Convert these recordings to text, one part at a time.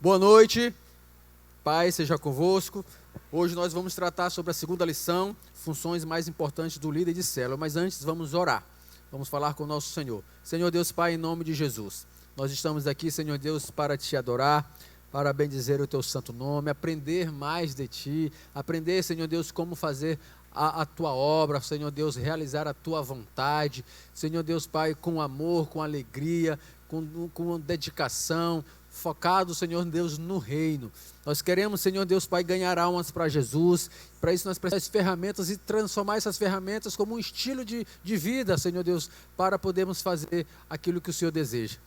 Boa noite, Pai seja convosco. Hoje nós vamos tratar sobre a segunda lição, funções mais importantes do líder de célula. Mas antes vamos orar, vamos falar com o nosso Senhor. Senhor Deus Pai, em nome de Jesus, nós estamos aqui, Senhor Deus, para te adorar, para bendizer o teu santo nome, aprender mais de ti, aprender, Senhor Deus, como fazer a tua obra, Senhor Deus, realizar a tua vontade, Senhor Deus Pai, com amor, com alegria, com dedicação, focado, Senhor Deus, no reino. Nós queremos, Senhor Deus Pai, ganhar almas para Jesus. Para isso nós precisamos de ferramentas e transformar essas ferramentas como um estilo de vida, Senhor Deus, para podermos fazer aquilo que o Senhor deseja.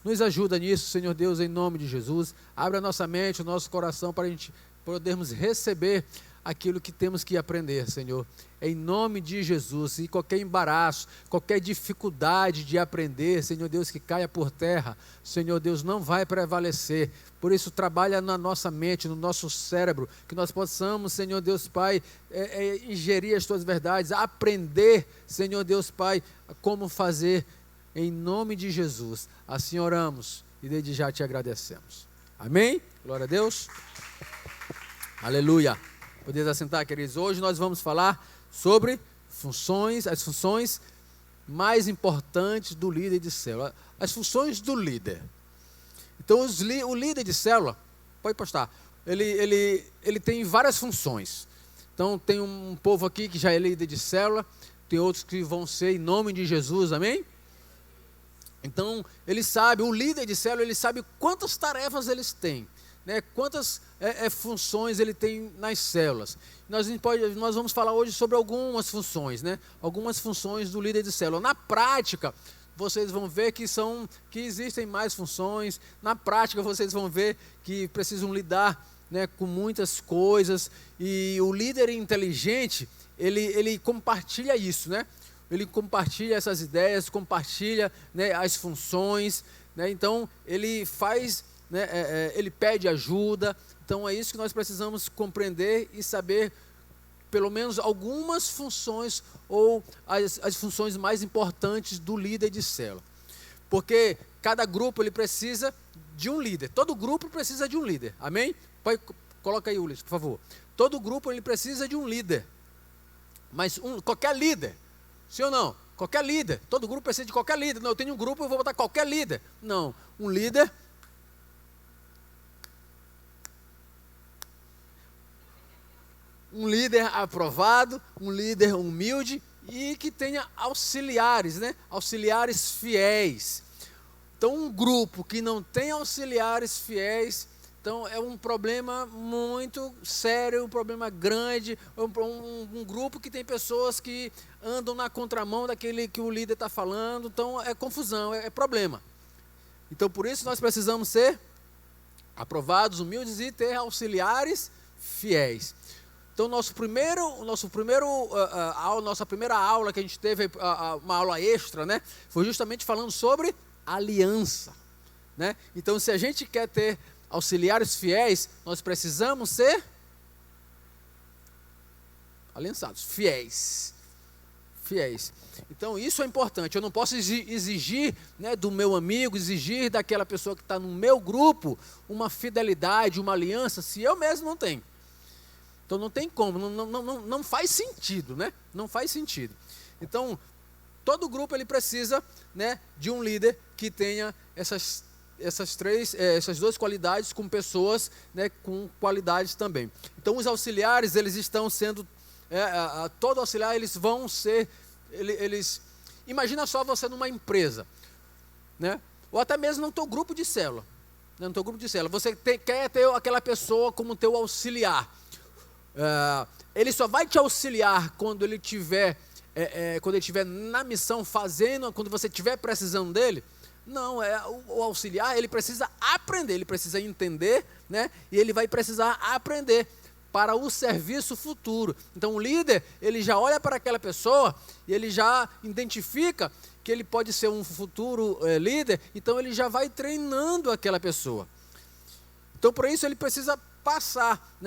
Nos ajuda nisso, Senhor Deus, em nome de Jesus. Abre a nossa mente, o nosso coração, para a gente podermos receber aquilo que temos que aprender, Senhor, em nome de Jesus. E qualquer embaraço, qualquer dificuldade de aprender, Senhor Deus, que caia por terra, Senhor Deus, não vai prevalecer. Por isso, trabalha na nossa mente, no nosso cérebro, que nós possamos, Senhor Deus Pai, ingerir as tuas verdades, aprender, Senhor Deus Pai, como fazer, em nome de Jesus. Assim oramos e desde já te agradecemos. Amém? Glória a Deus. Aleluia. Podeis assentar, queridos. Hoje nós vamos falar sobre as funções mais importantes do líder de célula. As funções do líder. Então, o líder de célula, pode postar, ele tem várias funções. Então, tem um povo aqui que já é líder de célula, tem outros que vão ser em nome de Jesus, amém? Então, o líder de célula, ele sabe quantas tarefas eles têm. Quantas funções ele tem nas células. Nós vamos falar hoje sobre algumas funções, algumas funções do líder de célula. Na prática, vocês vão ver que existem mais funções. Na prática, vocês vão ver que precisam lidar com muitas coisas. E o líder inteligente, ele compartilha isso, Ele compartilha essas ideias, compartilha as funções, Então, ele faz... ele pede ajuda. Então é isso que nós precisamos compreender e saber pelo menos algumas funções ou as funções mais importantes do líder de célula, porque cada grupo ele precisa de um líder. Todo grupo precisa de um líder, amém? Coloca aí, Ulisses, por favor. Todo grupo ele precisa de um líder, mas qualquer líder, sim ou não? Qualquer líder, todo grupo precisa de qualquer líder. Não, eu tenho um grupo, eu vou botar qualquer líder. Não, um líder aprovado, um líder humilde e que tenha auxiliares, auxiliares fiéis. Então, um grupo que não tem auxiliares fiéis, então é um problema muito sério, um problema grande, um grupo que tem pessoas que andam na contramão daquele que o líder está falando, então é confusão, é problema. Então, por isso nós precisamos ser aprovados, humildes e ter auxiliares fiéis. Então, nossa primeira aula que a gente teve, uma aula extra, foi justamente falando sobre aliança, Então, se a gente quer ter auxiliares fiéis, nós precisamos ser aliançados, fiéis. Então, isso é importante. Eu não posso exigir do meu amigo, exigir daquela pessoa que está no meu grupo uma fidelidade, uma aliança, se eu mesmo não tenho. Então não tem como, não faz sentido, Não faz sentido. Então, todo grupo ele precisa, de um líder que tenha essas duas qualidades com pessoas, com qualidades também. Então, os auxiliares, eles estão sendo, todo auxiliar, eles vão ser, imagina só você numa empresa, ou até mesmo no teu grupo de célula, você quer ter aquela pessoa como teu auxiliar. Ele só vai te auxiliar quando ele estiver na missão fazendo, quando você estiver precisando dele. Não, o auxiliar ele precisa aprender, ele precisa entender, e ele vai precisar aprender para o serviço futuro. Então o líder ele já olha para aquela pessoa e ele já identifica que ele pode ser um futuro líder, então ele já vai treinando aquela pessoa. Então por isso ele precisa passar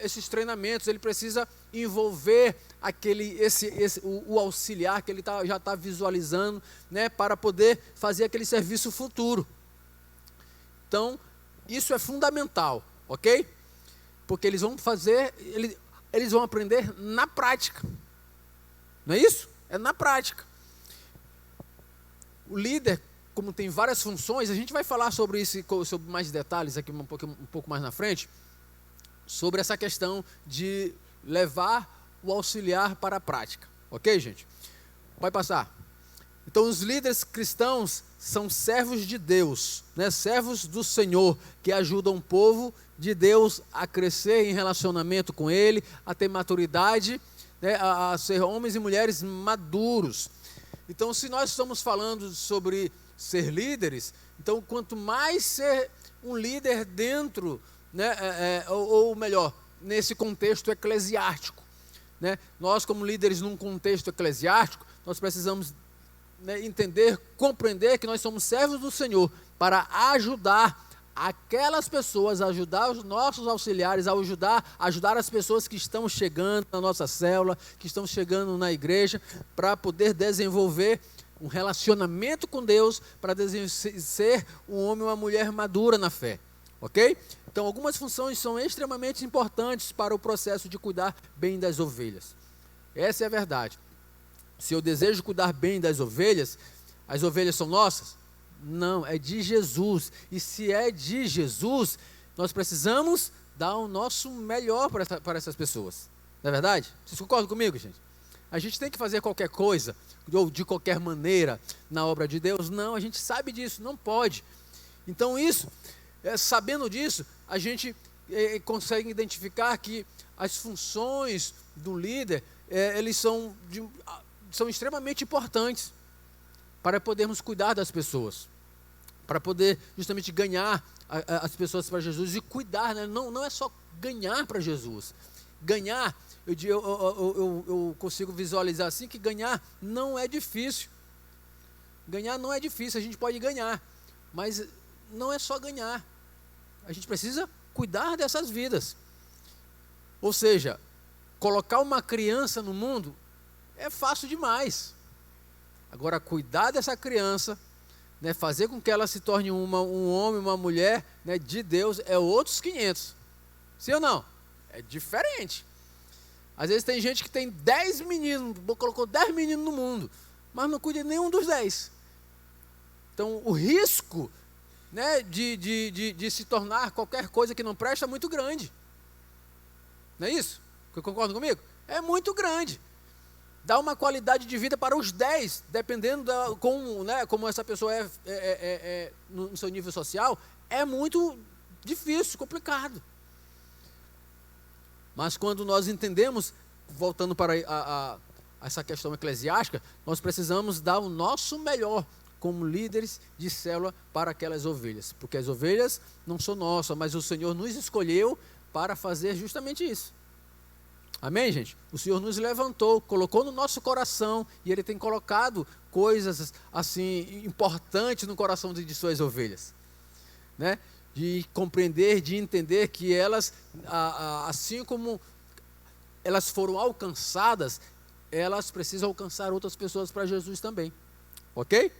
esses treinamentos, ele precisa envolver o auxiliar que ele já está visualizando, para poder fazer aquele serviço futuro. Então, Isso é fundamental, ok? Porque eles vão eles vão aprender na prática. Não é isso? É na prática. O líder, como tem várias funções, a gente vai falar sobre isso, sobre mais detalhes aqui um pouco mais na frente, sobre essa questão de levar o auxiliar para a prática. Ok, gente? Pode passar. Então, os líderes cristãos são servos de Deus, né? Servos do Senhor, que ajudam o povo de Deus a crescer em relacionamento com Ele, a ter maturidade, né? A ser homens e mulheres maduros. Então, se nós estamos falando sobre ser líderes, então, quanto mais ser um líder dentro, né? Ou melhor, nesse contexto eclesiástico, né? Nós, como líderes num contexto eclesiástico, nós precisamos, né, entender, compreender que nós somos servos do Senhor para ajudar aquelas pessoas, ajudar os nossos auxiliares, ajudar as pessoas que estão chegando na nossa célula, que estão chegando na igreja, para poder desenvolver um relacionamento com Deus, para ser um homem ou uma mulher madura na fé, ok? Então, algumas funções são extremamente importantes para o processo de cuidar bem das ovelhas. Essa é a verdade. Se eu desejo cuidar bem das ovelhas, as ovelhas são nossas? Não, é de Jesus. E se é de Jesus, nós precisamos dar o nosso melhor para essas pessoas. Não é verdade? Vocês concordam comigo, gente? A gente tem que fazer qualquer coisa, ou de qualquer maneira, na obra de Deus? Não, a gente sabe disso, não pode. Então sabendo disso, a gente consegue identificar que as funções do líder, eles são extremamente importantes para podermos cuidar das pessoas, para poder justamente ganhar as pessoas para Jesus e cuidar, né? Não é só ganhar para Jesus. Ganhar, eu consigo visualizar assim, que ganhar não é difícil. Ganhar não é difícil, a gente pode ganhar, mas não é só ganhar. A gente precisa cuidar dessas vidas. Ou seja, colocar uma criança no mundo é fácil demais. Agora, cuidar dessa criança, né, fazer com que ela se torne um homem, uma mulher, né, de Deus, é outros 500. Sim ou não? É diferente. Às vezes tem gente que tem 10 meninos, colocou 10 meninos no mundo, mas não cuida de nenhum dos 10. Então, o risco, né, de se tornar qualquer coisa que não presta é muito grande. Não é isso? Concorda comigo? É muito grande. Dá uma qualidade de vida para os 10, dependendo como essa pessoa é no seu nível social, é muito difícil, complicado. Mas quando nós entendemos, voltando para essa questão eclesiástica, nós precisamos dar o nosso melhor como líderes de célula para aquelas ovelhas, porque as ovelhas não são nossas, mas o Senhor nos escolheu para fazer justamente isso. Amém, gente? O Senhor nos levantou, colocou no nosso coração, e Ele tem colocado coisas assim importantes no coração de suas ovelhas, né? De compreender, de entender que elas, assim como elas foram alcançadas, elas precisam alcançar outras pessoas para Jesus também, ok?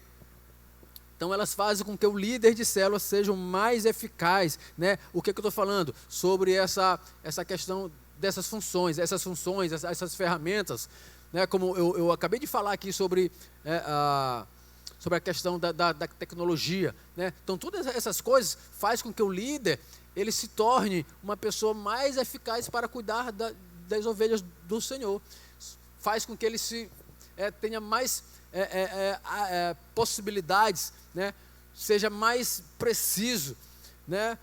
Então elas fazem com que o líder de célula seja mais eficaz, né? O que eu estou falando? Sobre essa questão dessas funções, essas ferramentas, né? Como eu acabei de falar aqui sobre a questão da tecnologia, né? Então todas essas coisas faz com que o líder ele se torne uma pessoa mais eficaz para cuidar das ovelhas do Senhor, faz com que ele tenha mais possibilidades, né? Seja mais preciso, né?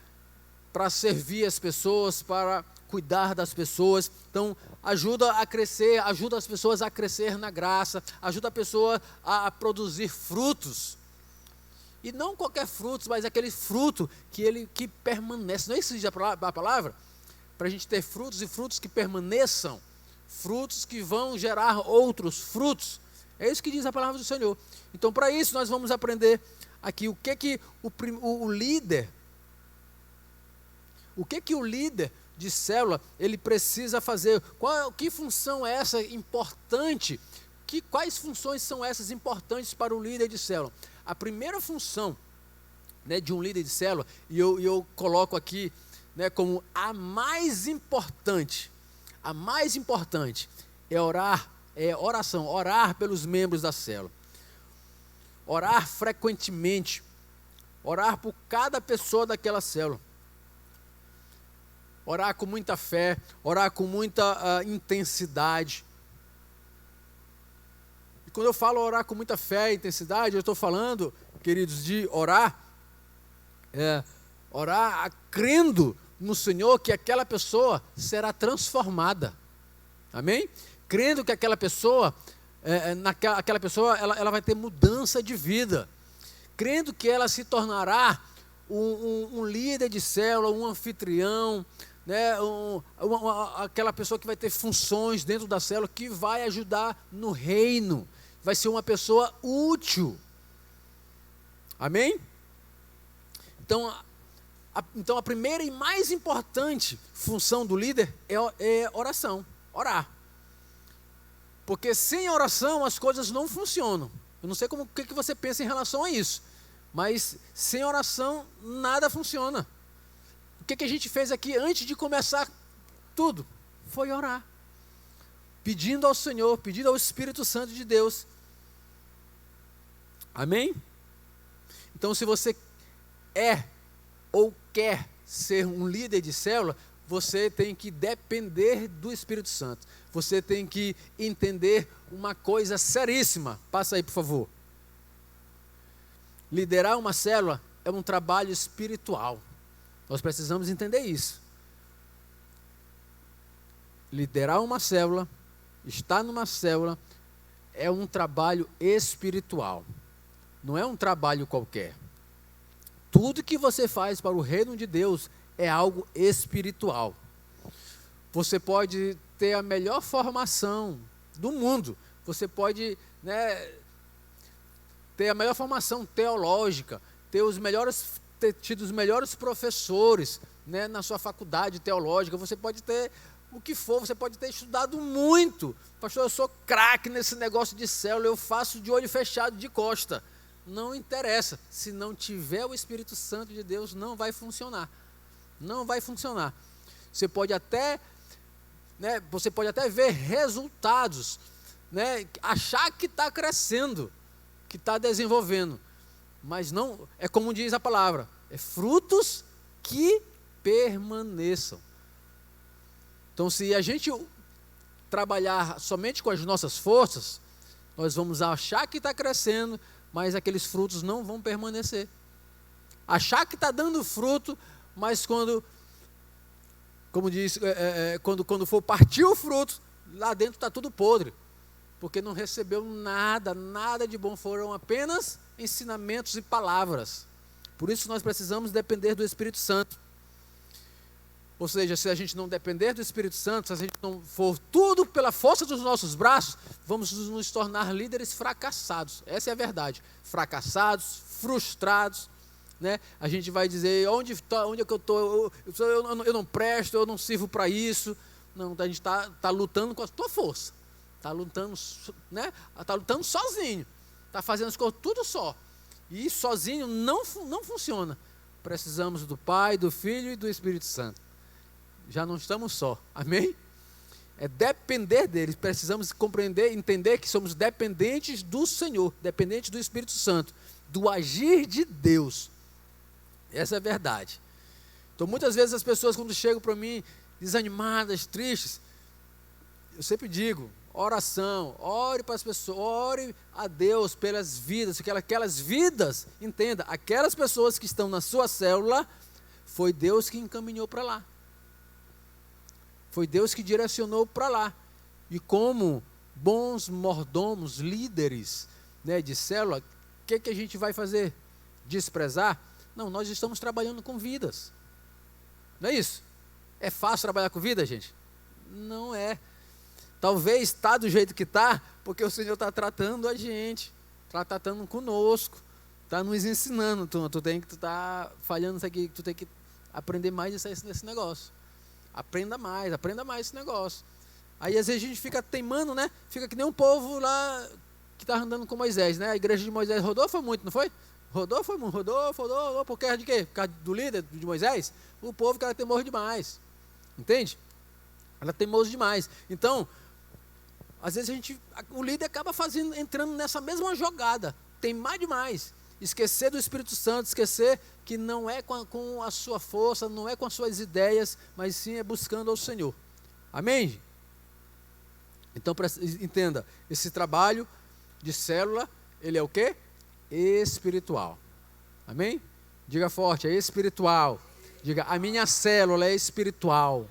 Para servir as pessoas, para cuidar das pessoas. Então ajuda a crescer, ajuda as pessoas a crescer na graça, ajuda a pessoa a produzir frutos, e não qualquer fruto, mas aquele fruto que permanece. Não é isso a palavra? Para a gente ter frutos, e frutos que permaneçam, frutos que vão gerar outros frutos. É isso que diz a palavra do Senhor. Então, para isso nós vamos aprender aqui o que o líder de célula ele precisa fazer. Que função é essa importante? Quais funções são essas importantes para o líder de célula? A primeira função né, de um líder de célula, e eu coloco aqui, né, como a mais importante é orar, é oração, orar pelos membros da célula. Orar frequentemente, orar por cada pessoa daquela célula. Orar com muita fé, orar com muita intensidade. E quando eu falo orar com muita fé e intensidade, eu estou falando, queridos, de orar crendo no Senhor que aquela pessoa será transformada. Amém? Crendo que aquela pessoa, aquela pessoa ela vai ter mudança de vida. Crendo que ela se tornará um líder de célula, um anfitrião, né, aquela pessoa que vai ter funções dentro da célula, que vai ajudar no reino, vai ser uma pessoa útil. Amém? Então a primeira e mais importante função do líder é oração, orar. Porque sem oração as coisas não funcionam. Eu não sei o que você pensa em relação a isso, mas sem oração nada funciona. O que a gente fez aqui antes de começar tudo? Foi orar. Pedindo ao Senhor, pedindo ao Espírito Santo de Deus. Amém? Então, se você é ou quer ser um líder de célula, você tem que depender do Espírito Santo. Você tem que entender uma coisa seríssima. Passa aí, por favor. Liderar uma célula é um trabalho espiritual. Nós precisamos entender isso. Liderar uma célula, estar numa célula, é um trabalho espiritual. Não é um trabalho qualquer. Tudo que você faz para o reino de Deus é algo espiritual. Você pode ter a melhor formação do mundo. Você pode, né, ter a melhor formação teológica, ter tido os melhores professores, né, na sua faculdade teológica. Você pode ter o que for, você pode ter estudado muito. Pastor, eu sou craque nesse negócio de célula, eu faço de olho fechado, de costa. Não interessa, se não tiver o Espírito Santo de Deus, não vai funcionar. Não vai funcionar. Você pode até ver resultados, né, achar que está crescendo, que está desenvolvendo, mas não, é como diz a palavra, é frutos que permaneçam. Então, se a gente trabalhar somente com as nossas forças, nós vamos achar que está crescendo, mas aqueles frutos não vão permanecer. Achar que está dando fruto, mas quando for partir o fruto, lá dentro está tudo podre, porque não recebeu nada de bom, foram apenas ensinamentos e palavras. Por isso nós precisamos depender do Espírito Santo. Ou seja, se a gente não depender do Espírito Santo, se a gente não for tudo pela força dos nossos braços, vamos nos tornar líderes fracassados. Essa é a verdade. Fracassados, frustrados, né? A gente vai dizer, onde é que eu estou? Eu não presto, eu não sirvo para isso. Não, a gente está lutando com a tua força. Está lutando, né? Está lutando sozinho. Está fazendo as coisas tudo só. E sozinho não funciona. Precisamos do Pai, do Filho e do Espírito Santo. Já não estamos só, amém? É depender deles, precisamos compreender, entender que somos dependentes do Senhor, dependentes do Espírito Santo, do agir de Deus. Essa é a verdade. Então muitas vezes as pessoas quando chegam para mim desanimadas, tristes, eu sempre digo, oração, ore para as pessoas, ore a Deus pelas vidas, aquelas vidas, entenda, aquelas pessoas que estão na sua célula, foi Deus que encaminhou para lá. Foi Deus que direcionou para lá. E como bons mordomos, líderes, né, de célula, o que a gente vai fazer? Desprezar? Não, nós estamos trabalhando com vidas. Não é isso? É fácil trabalhar com vida, gente? Não é. Talvez está do jeito que está, porque o Senhor está tratando a gente, está tratando conosco, está nos ensinando. Tu está falhando isso aqui, tu tem que aprender mais nesse negócio. Aprenda mais esse negócio. Aí às vezes a gente fica teimando, né? Fica que nem um povo lá que estava andando com Moisés, né? A igreja de Moisés rodou foi muito, não foi? Rodou foi muito, rodou, por causa de quê? Por causa do líder de Moisés? O povo que era teimoso demais, entende? Era teimoso demais. Então, às vezes o líder acaba entrando nessa mesma jogada, teimar demais, esquecer do Espírito Santo, esquecer que não é com a sua força, não é com as suas ideias, mas sim é buscando ao Senhor. Amém? Então, entenda, esse trabalho de célula, ele é o quê? Espiritual. Amém? Diga forte, é espiritual. Diga, a minha célula é espiritual.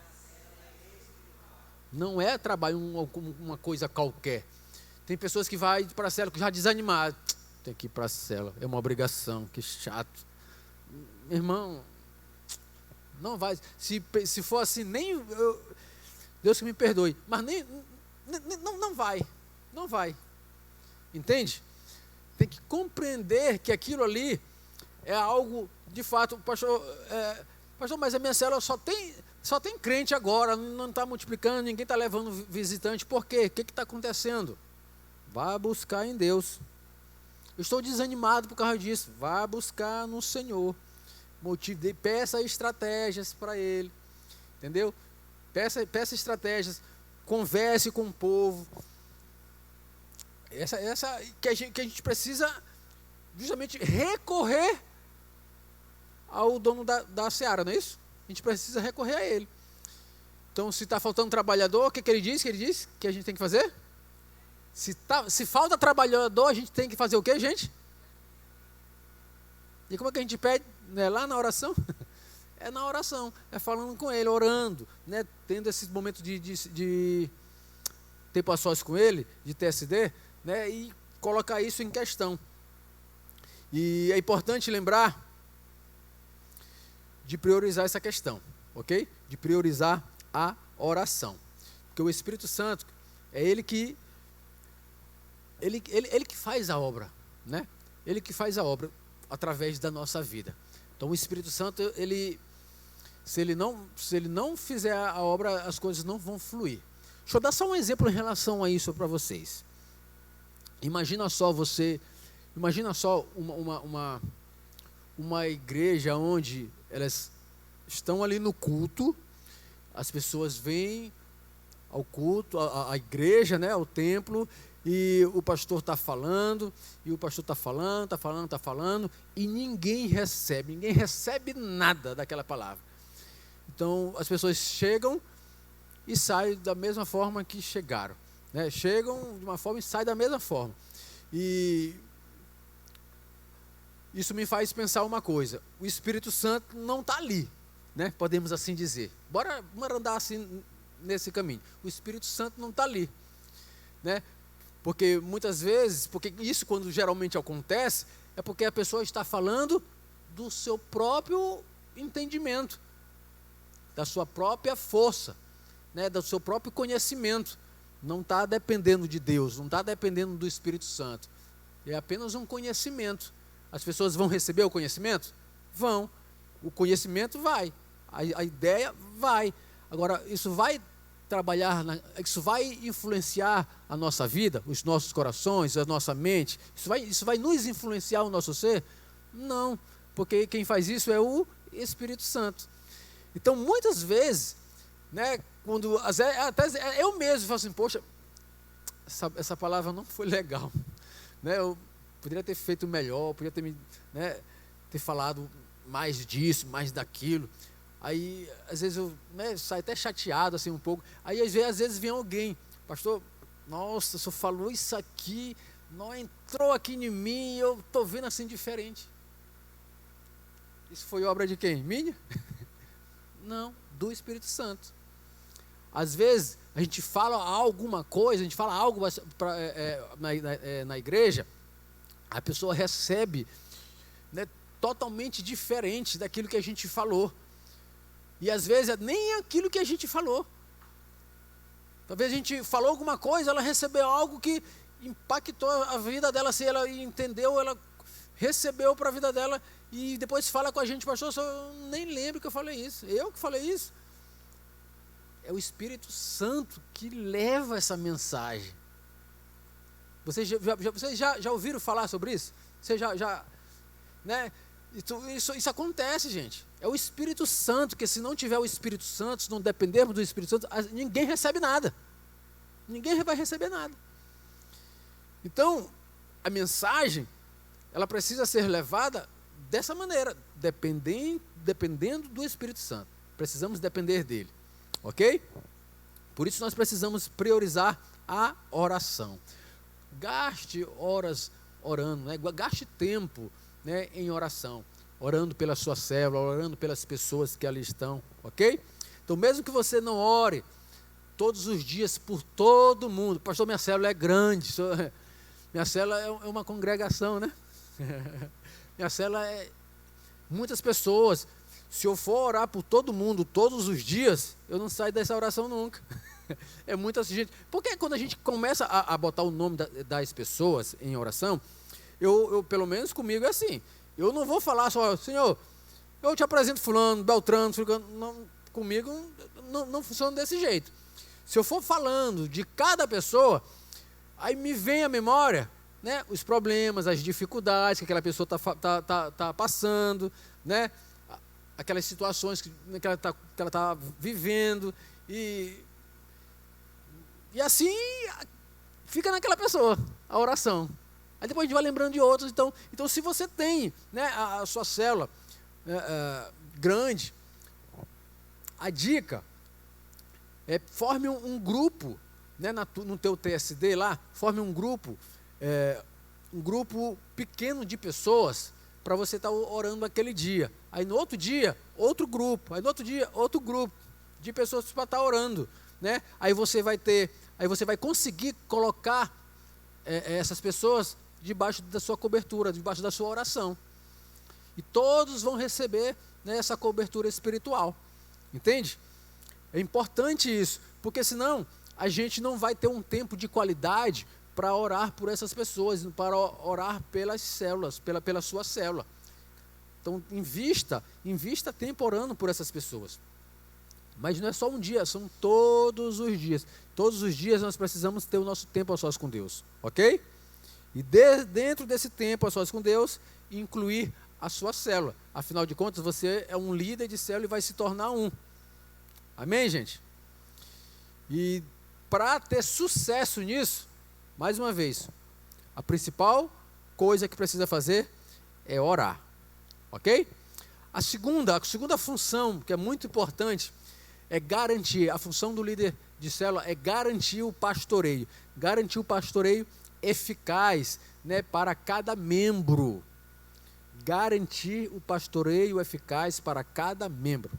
Não é trabalho uma coisa qualquer. Tem pessoas que vão para a célula já desanimadas. Tem que ir para a célula, é uma obrigação, que chato. Meu irmão, não vai. Se for assim, Deus que me perdoe, mas não vai. Não vai. Entende? Tem que compreender que aquilo ali é algo, de fato, pastor, mas a minha célula só tem crente agora, não está multiplicando, ninguém está levando visitante, por quê? O que está acontecendo? Vá buscar em Deus. Eu estou desanimado por causa disso. Vá buscar no Senhor. Peça estratégias para Ele. Entendeu? Peça estratégias. Converse com o povo. Essa que a gente precisa justamente recorrer ao dono da seara, não é isso? A gente precisa recorrer a ele. Então, se está faltando trabalhador, o que ele diz? Que a gente tem que fazer? Se falta trabalhador, a gente tem que fazer o quê, gente? E como é que a gente pede? Não é lá na oração? É na oração, é falando com ele, orando, né? Tendo esses momentos de tempo a sós com ele, de TSD, né? E colocar isso em questão. E é importante lembrar de priorizar essa questão, ok? De priorizar a oração. Porque o Espírito Santo é Ele que faz a obra, né? Ele que faz a obra através da nossa vida. Então o Espírito Santo, se ele não fizer a obra, as coisas não vão fluir. Deixa eu dar só um exemplo em relação a isso para vocês. Imagina só uma igreja onde elas estão ali no culto, as pessoas vêm ao culto, a igreja, né, ao templo, e o pastor está falando, e ninguém recebe nada daquela palavra. Então, as pessoas chegam e saem da mesma forma que chegaram, né? Chegam de uma forma e saem da mesma forma. E isso me faz pensar uma coisa: o Espírito Santo não está ali, né? Podemos assim dizer. Bora andar assim nesse caminho. O Espírito Santo não está ali, né? Porque muitas vezes, porque isso quando geralmente acontece, é porque a pessoa está falando do seu próprio entendimento, da sua própria força, né? Do seu próprio conhecimento. Não está dependendo de Deus, não está dependendo do Espírito Santo. É apenas um conhecimento. As pessoas vão receber o conhecimento? Vão. O conhecimento vai. A ideia vai. Agora, isso vai trabalhar, isso vai influenciar a nossa vida, os nossos corações, a nossa mente? Isso vai nos influenciar o nosso ser? Não. Porque quem faz isso é o Espírito Santo. Então, muitas vezes, né, quando até eu mesmo falo assim, poxa, essa palavra não foi legal, né? Eu poderia ter feito melhor, poderia ter ter falado mais disso, mais daquilo. Aí, às vezes, eu saio até chateado assim um pouco. Aí, às vezes vem alguém, pastor, nossa, o senhor falou isso aqui, não entrou aqui em mim, eu estou vendo assim diferente. Isso foi obra de quem? Minha? Não, do Espírito Santo. Às vezes, a gente fala alguma coisa, a gente fala algo na igreja, a pessoa recebe, né, totalmente diferente daquilo que a gente falou. E às vezes nem aquilo que a gente falou. Talvez a gente falou alguma coisa, ela recebeu algo que impactou a vida dela, se ela entendeu, ela recebeu para a vida dela, e depois fala com a gente, pastor, eu nem lembro que eu falei isso. Eu que falei isso? É o Espírito Santo que leva essa mensagem. Vocês já ouviram falar sobre isso? Vocês né? Isso acontece, gente. É o Espírito Santo, que se não tiver o Espírito Santo, se não dependermos do Espírito Santo, ninguém recebe nada. Ninguém vai receber nada. Então, a mensagem, ela precisa ser levada dessa maneira, dependendo do Espírito Santo. Precisamos depender dele, ok? Por isso nós precisamos priorizar a oração. Gaste horas orando, né? Gaste tempo, né, em oração, orando pela sua célula, orando pelas pessoas que ali estão, ok? Então, mesmo que você não ore todos os dias por todo mundo, pastor, minha célula é grande, minha célula é uma congregação, né? Minha célula é muitas pessoas. Se eu for orar por todo mundo todos os dias, eu não saio dessa oração nunca. É muita gente. Porque quando a gente começa a botar o nome das pessoas em oração, eu pelo menos comigo é assim. Eu não vou falar só, Senhor, eu te apresento fulano, Beltrano, não, comigo não funciona desse jeito. Se eu for falando de cada pessoa, aí me vem à memória, né, os problemas, as dificuldades que aquela pessoa tá passando, né, aquelas situações que ela está vivendo, e assim fica naquela pessoa a oração. Aí depois a gente vai lembrando de outros. Então se você tem, né, a sua célula grande, a dica é forme um grupo, né, no teu TSD lá, forme um grupo pequeno de pessoas para você estar orando aquele dia. Aí no outro dia, outro grupo. Aí no outro dia, outro grupo de pessoas para estar orando, né? Aí você vai conseguir colocar essas pessoas debaixo da sua cobertura, debaixo da sua oração. E todos vão receber, né, essa cobertura espiritual. Entende? É importante isso, porque senão a gente não vai ter um tempo de qualidade para orar por essas pessoas, para orar pelas células, pela sua célula. Então, invista tempo orando por essas pessoas. Mas não é só um dia, são todos os dias. Todos os dias nós precisamos ter o nosso tempo a sós com Deus, ok? E dentro desse tempo a sós com Deus, incluir a sua célula. Afinal de contas, você é um líder de célula e vai se tornar um. Amém, gente? E para ter sucesso nisso, mais uma vez, a principal coisa que precisa fazer é orar, ok? A segunda função, que é muito importante, é garantir, a função do líder de célula é garantir o pastoreio eficaz, né, para cada membro. Garantir o pastoreio eficaz para cada membro.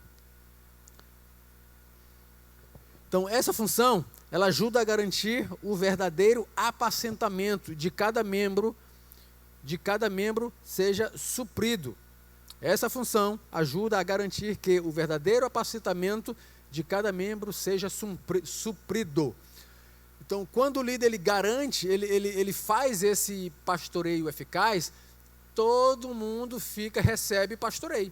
Então, essa função, ela ajuda a garantir o verdadeiro apacentamento de cada membro seja suprido. Essa função ajuda a garantir que o verdadeiro apacentamento de cada membro seja suprido. Então, quando o líder ele garante, ele faz esse pastoreio eficaz, todo mundo recebe pastoreio.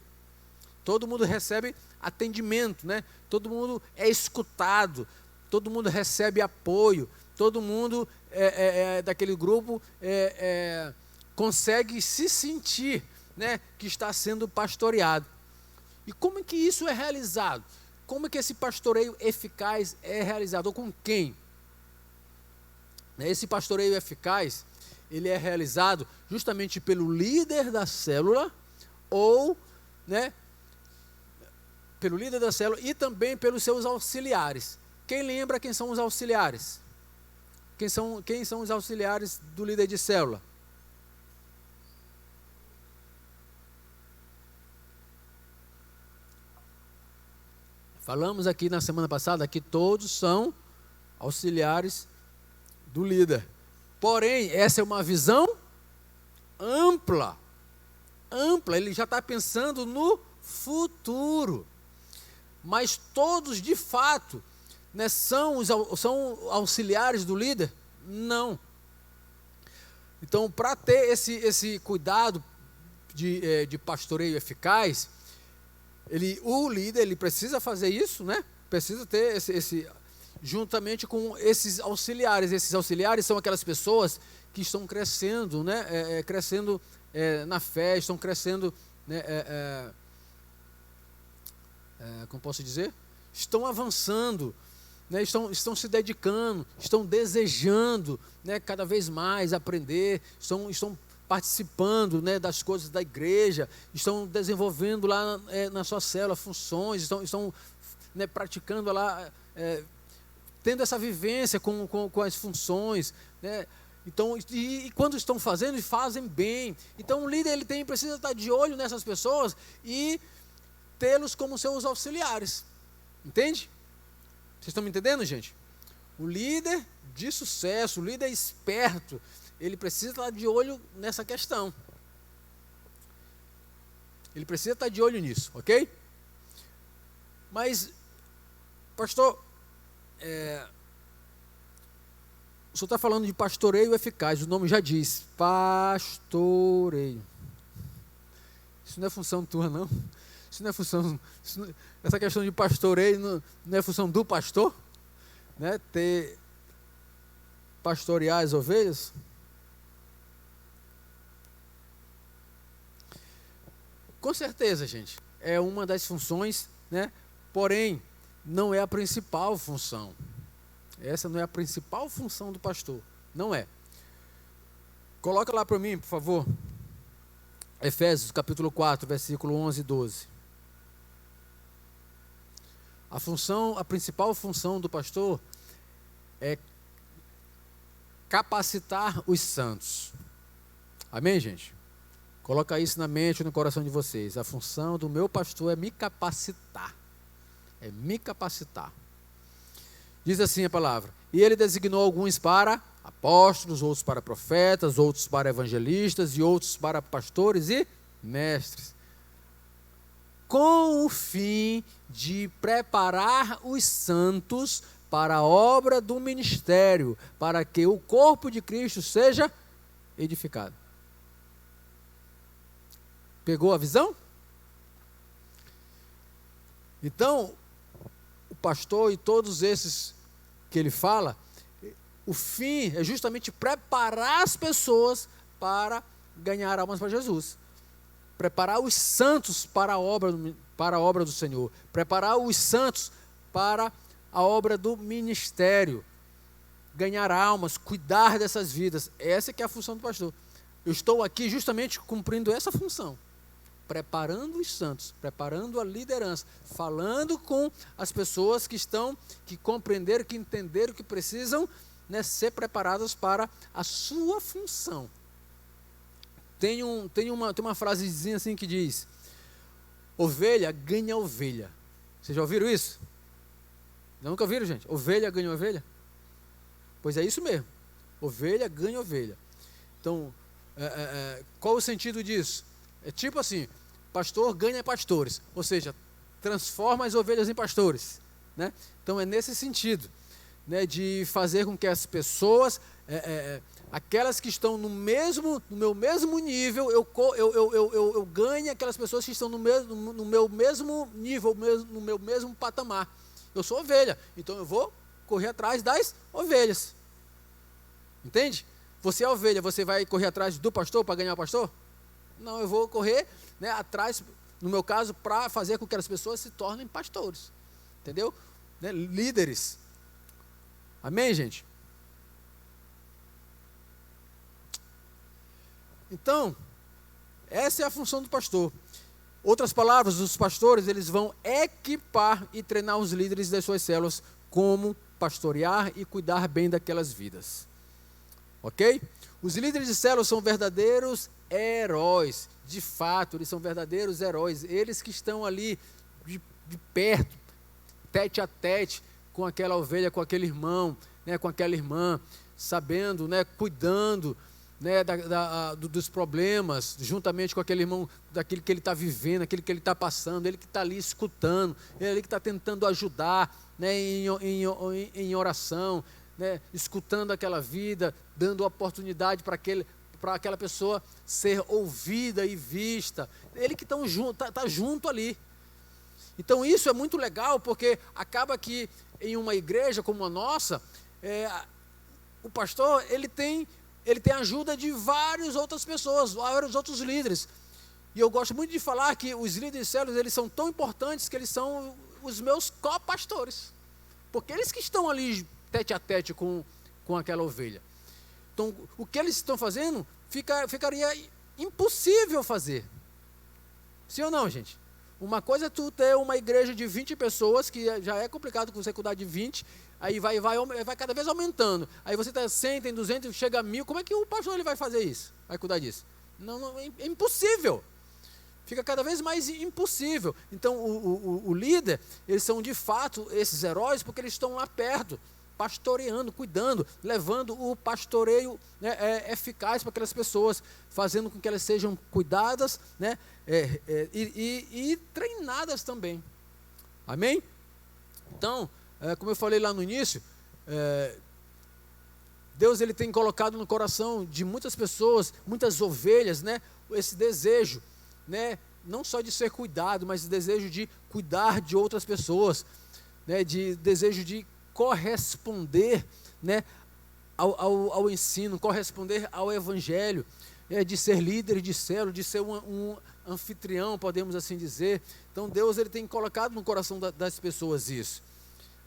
Todo mundo recebe atendimento, né? Todo mundo é escutado, todo mundo recebe apoio, todo mundo daquele grupo consegue se sentir, né, que está sendo pastoreado. E como é que isso é realizado? Como é que esse pastoreio eficaz é realizado? Ou com quem? Esse pastoreio eficaz, ele é realizado justamente pelo líder da célula, ou, né, pelo líder da célula e também pelos seus auxiliares. Quem lembra quem são os auxiliares? Quem são os auxiliares do líder de célula? Falamos aqui na semana passada que todos são auxiliares do líder. Porém, essa é uma visão ampla. Ele já está pensando no futuro. Mas todos, de fato, né, são auxiliares do líder? Não. Então, para ter esse cuidado de pastoreio eficaz, o líder ele precisa fazer isso, né? Precisa ter juntamente com esses auxiliares. Esses auxiliares são aquelas pessoas que estão crescendo, né, crescendo na fé, estão crescendo, né, como posso dizer? Estão avançando, né, estão se dedicando, estão desejando, né, cada vez mais aprender, estão participando, né, das coisas da igreja, estão desenvolvendo lá na sua célula funções, estão né, praticando lá, tendo essa vivência com as funções, né? Então, e quando estão fazendo, e fazem bem. Então, o líder precisa estar de olho nessas pessoas e tê-los como seus auxiliares. Entende? Vocês estão me entendendo, gente? O líder de sucesso, o líder esperto, ele precisa estar de olho nessa questão. Ele precisa estar de olho nisso, ok? Mas, pastor, o senhor está falando de pastoreio eficaz, o nome já diz, pastoreio. Isso não é função tua, não. Isso não é função, essa questão de pastoreio não é função do pastor, né? Pastorear as ovelhas. Com certeza, gente, é uma das funções, né? Porém, não é a principal função. Essa não é a principal função do pastor. Não é. Coloca lá para mim, por favor. Efésios capítulo 4, versículo 11 e 12. A principal função do pastor é capacitar os santos. Amém, gente? Coloca isso na mente e no coração de vocês. A função do meu pastor é me capacitar. É me capacitar. Diz assim a palavra: e ele designou alguns para apóstolos, outros para profetas, outros para evangelistas e outros para pastores e mestres, com o fim de preparar os santos para a obra do ministério, para que o corpo de Cristo seja edificado. Pegou a visão? Então, o pastor e todos esses que ele fala, o fim é justamente preparar as pessoas para ganhar almas para Jesus. Preparar os santos para a obra do Senhor. Preparar os santos para a obra do ministério. Ganhar almas, cuidar dessas vidas. Essa que é a função do pastor. Eu estou aqui justamente cumprindo essa função. Preparando os santos, preparando a liderança, falando com as pessoas que compreenderam, que entenderam, que precisam, né, ser preparadas para a sua função. Tem uma frasezinha assim que diz: ovelha ganha ovelha. Vocês já ouviram isso? Nunca ouviram, gente? Ovelha ganha ovelha? Pois é isso mesmo. Ovelha ganha ovelha. Então, qual o sentido disso? É tipo assim: pastor ganha pastores, ou seja, transforma as ovelhas em pastores, né? Então é nesse sentido, né, de fazer com que as pessoas, aquelas que estão no meu mesmo nível, eu ganhe aquelas pessoas que estão no meu mesmo nível, no meu mesmo patamar. Eu sou ovelha, então eu vou correr atrás das ovelhas. Entende? Você é ovelha, você vai correr atrás do pastor para ganhar o pastor? Não, eu vou correr, né, atrás, no meu caso, para fazer com que as pessoas se tornem pastores. Entendeu? Né, líderes. Amém, gente? Então, essa é a função do pastor. Outras palavras, os pastores, eles vão equipar e treinar os líderes das suas células como pastorear e cuidar bem daquelas vidas. Ok? Os líderes de células são verdadeiros heróis. De fato, eles são verdadeiros heróis. Eles que estão ali de perto, tete a tete, com aquela ovelha, com aquele irmão, né, com aquela irmã, sabendo, né, cuidando, né, dos problemas, juntamente com aquele irmão, daquilo que ele está vivendo, aquilo que ele está passando, ele que está ali escutando, ele que está tentando ajudar, né, em oração, né, escutando aquela vida, dando oportunidade para aquela pessoa ser ouvida e vista. Ele que está junto ali. Então isso é muito legal, porque acaba que em uma igreja como a nossa, o pastor, ele tem ele tem a ajuda de várias outras pessoas, vários outros líderes. E eu gosto muito de falar que os líderes de células, eles são tão importantes que eles são os meus co-pastores. Porque eles que estão ali tete a tete com aquela ovelha. Então, o que eles estão fazendo, ficaria impossível fazer. Sim ou não, gente? Uma coisa é tu ter uma igreja de 20 pessoas, que já é complicado você cuidar de 20, aí vai cada vez aumentando. Aí você tem 100, tem 200, chega a 1000, como é que o pastor ele vai fazer isso? Vai cuidar disso? Não, é impossível. Fica cada vez mais impossível. Então, o líder, eles são de fato esses heróis, porque eles estão lá perto, pastoreando, cuidando, levando o pastoreio, né, eficaz para aquelas pessoas, fazendo com que elas sejam cuidadas, né, e treinadas também. Amém? Então, como eu falei lá no início, Deus ele tem colocado no coração de muitas pessoas, muitas ovelhas, né, esse desejo, né, não só de ser cuidado, mas o desejo de cuidar de outras pessoas, né, de desejo de corresponder, né, ao ensino, corresponder ao evangelho, de ser líder de célula, de ser um anfitrião, podemos assim dizer. Então Deus ele tem colocado no coração das pessoas isso.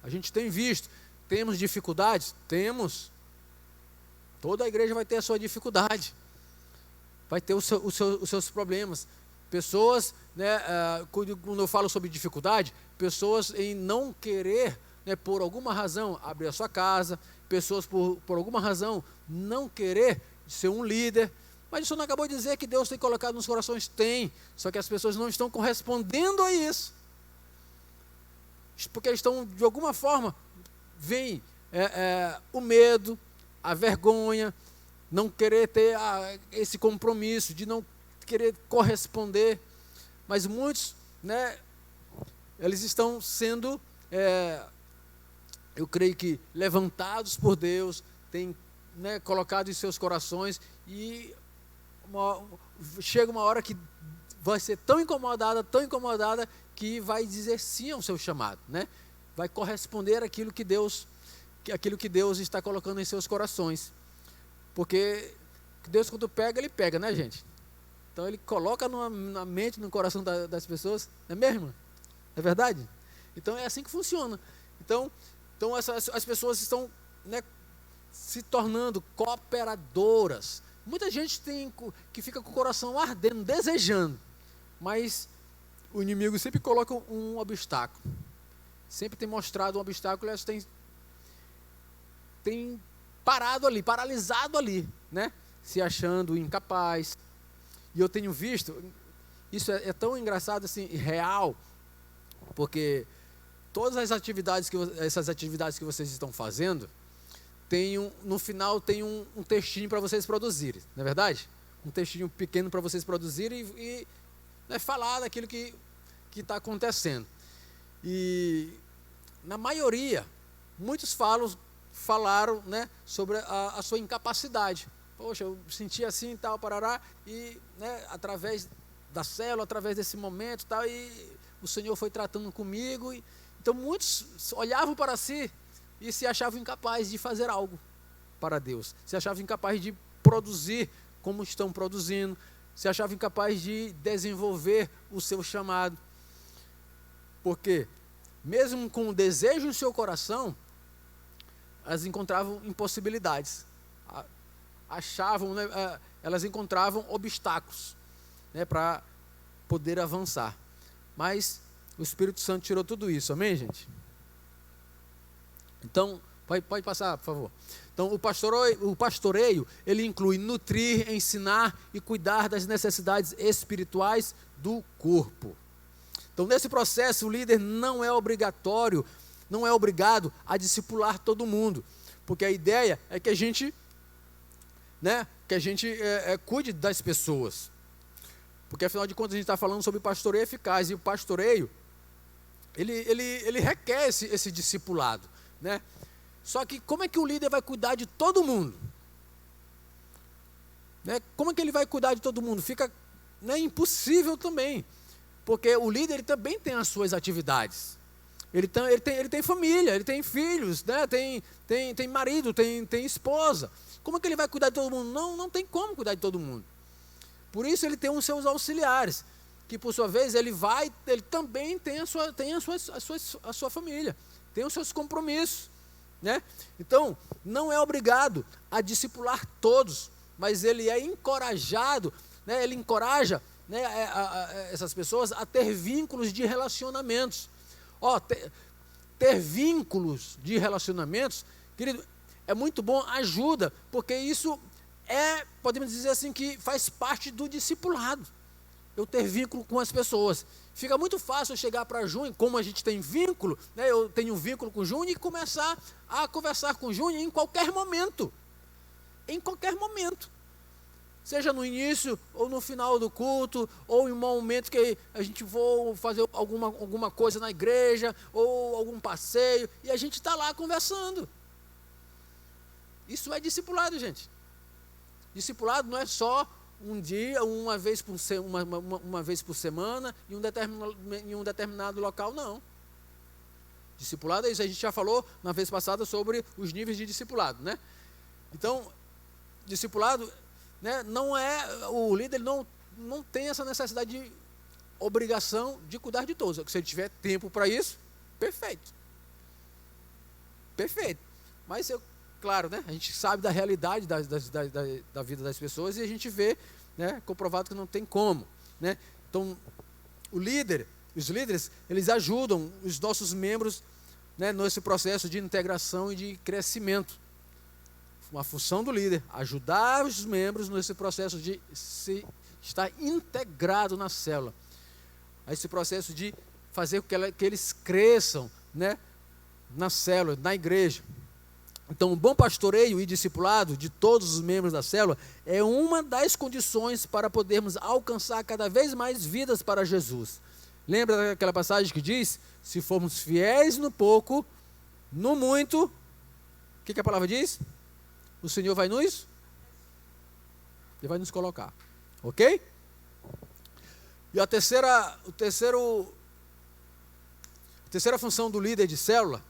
A gente tem visto, temos dificuldades? Temos. Toda a igreja vai ter a sua dificuldade, vai ter os seus problemas. Pessoas, né, quando eu falo sobre dificuldade, pessoas em não querer, né, por alguma razão, abrir a sua casa, pessoas por alguma razão não querer ser um líder. Mas isso não acabou de dizer que Deus tem colocado nos corações? Tem, só que as pessoas não estão correspondendo a isso, porque eles estão, de alguma forma, vem o medo, a vergonha, não querer ter esse compromisso, de não querer corresponder. Mas muitos, né, eles estão sendo, eu creio que levantados por Deus, têm, né, colocado em seus corações, e chega uma hora que vai ser tão incomodada, que vai dizer sim ao seu chamado, né? Vai corresponder àquilo que Deus está colocando em seus corações. Porque Deus, quando pega, Ele pega, né, gente? Então Ele coloca na mente, no coração das pessoas, não é mesmo? Não é verdade? Então é assim que funciona. Então as pessoas estão, né, se tornando cooperadoras. Muita gente que fica com o coração ardendo, desejando, mas o inimigo sempre coloca um obstáculo. Sempre tem mostrado um obstáculo, elas têm parado ali, paralisado ali, né? Se achando incapaz. E eu tenho visto, isso é tão engraçado assim, real, porque todas essas atividades que vocês estão fazendo, no final tem um textinho para vocês produzirem, não é verdade? Um textinho pequeno para vocês produzirem e né, falar daquilo que está acontecendo. E na maioria, muitos falaram, né, sobre a sua incapacidade. Poxa, eu senti assim e tal, parará, e né, através da célula, através desse momento tal, e o Senhor foi tratando comigo. Então muitos olhavam para si e se achavam incapazes de fazer algo para Deus, se achavam incapazes de produzir como estão produzindo, se achavam incapazes de desenvolver o seu chamado. Porque mesmo com o desejo no seu coração, elas encontravam impossibilidades, achavam, né, elas encontravam obstáculos, né, para poder avançar. Mas o Espírito Santo tirou tudo isso, amém, gente? Então, pode passar, por favor. Então, o pastoreio, ele inclui nutrir, ensinar e cuidar das necessidades espirituais do corpo. Então, nesse processo, o líder não é obrigado a discipular todo mundo, porque a ideia é que a gente, né, cuide das pessoas. Porque, afinal de contas, a gente está falando sobre pastoreio eficaz, e o pastoreio, ele requer esse discipulado, né? Só que como é que o líder vai cuidar de todo mundo? Né? Como é que ele vai cuidar de todo mundo? Fica, né, impossível também, porque o líder ele também tem as suas atividades. Ele tem família, ele tem filhos, né? tem marido, tem esposa. Como é que ele vai cuidar de todo mundo? Não tem como cuidar de todo mundo. Por isso ele tem os seus auxiliares, que por sua vez ele também tem a sua família, tem os seus compromissos, né? Então, não é obrigado a discipular todos, mas ele é encorajado, né? Ele encoraja, né, essas pessoas a ter vínculos de relacionamentos. Ter vínculos de relacionamentos, querido, é muito bom, ajuda, porque isso podemos dizer assim, que faz parte do discipulado. Eu ter vínculo com as pessoas. Fica muito fácil eu chegar para Júnior, como a gente tem vínculo, né, eu tenho um vínculo com o Júnior, e começar a conversar com o Júnior em qualquer momento. Em qualquer momento. Seja no início, ou no final do culto, ou em um momento que a gente for fazer alguma coisa na igreja, ou algum passeio, e a gente está lá conversando. Isso é discipulado, gente. Discipulado não é só um dia, uma vez por semana, em um determinado local, não. Discipulado é isso, a gente já falou na vez passada sobre os níveis de discipulado, né? Então, discipulado, né, o líder não tem essa necessidade de obrigação de cuidar de todos. Se ele tiver tempo para isso, perfeito. Perfeito. Mas, claro, né, a gente sabe da realidade da vida das pessoas, e a gente vê, né, comprovado que não tem como, né? Então, os líderes, eles ajudam os nossos membros, né, nesse processo de integração e de crescimento. Uma função do líder, ajudar os membros nesse processo de estar integrado na célula. Esse processo de fazer com que eles cresçam, né, na célula, na igreja. Então, o bom pastoreio e discipulado de todos os membros da célula é uma das condições para podermos alcançar cada vez mais vidas para Jesus. Lembra daquela passagem que diz: se formos fiéis no pouco, no muito, o que a palavra diz? O Senhor vai nos colocar, ok? E a terceira função do líder de célula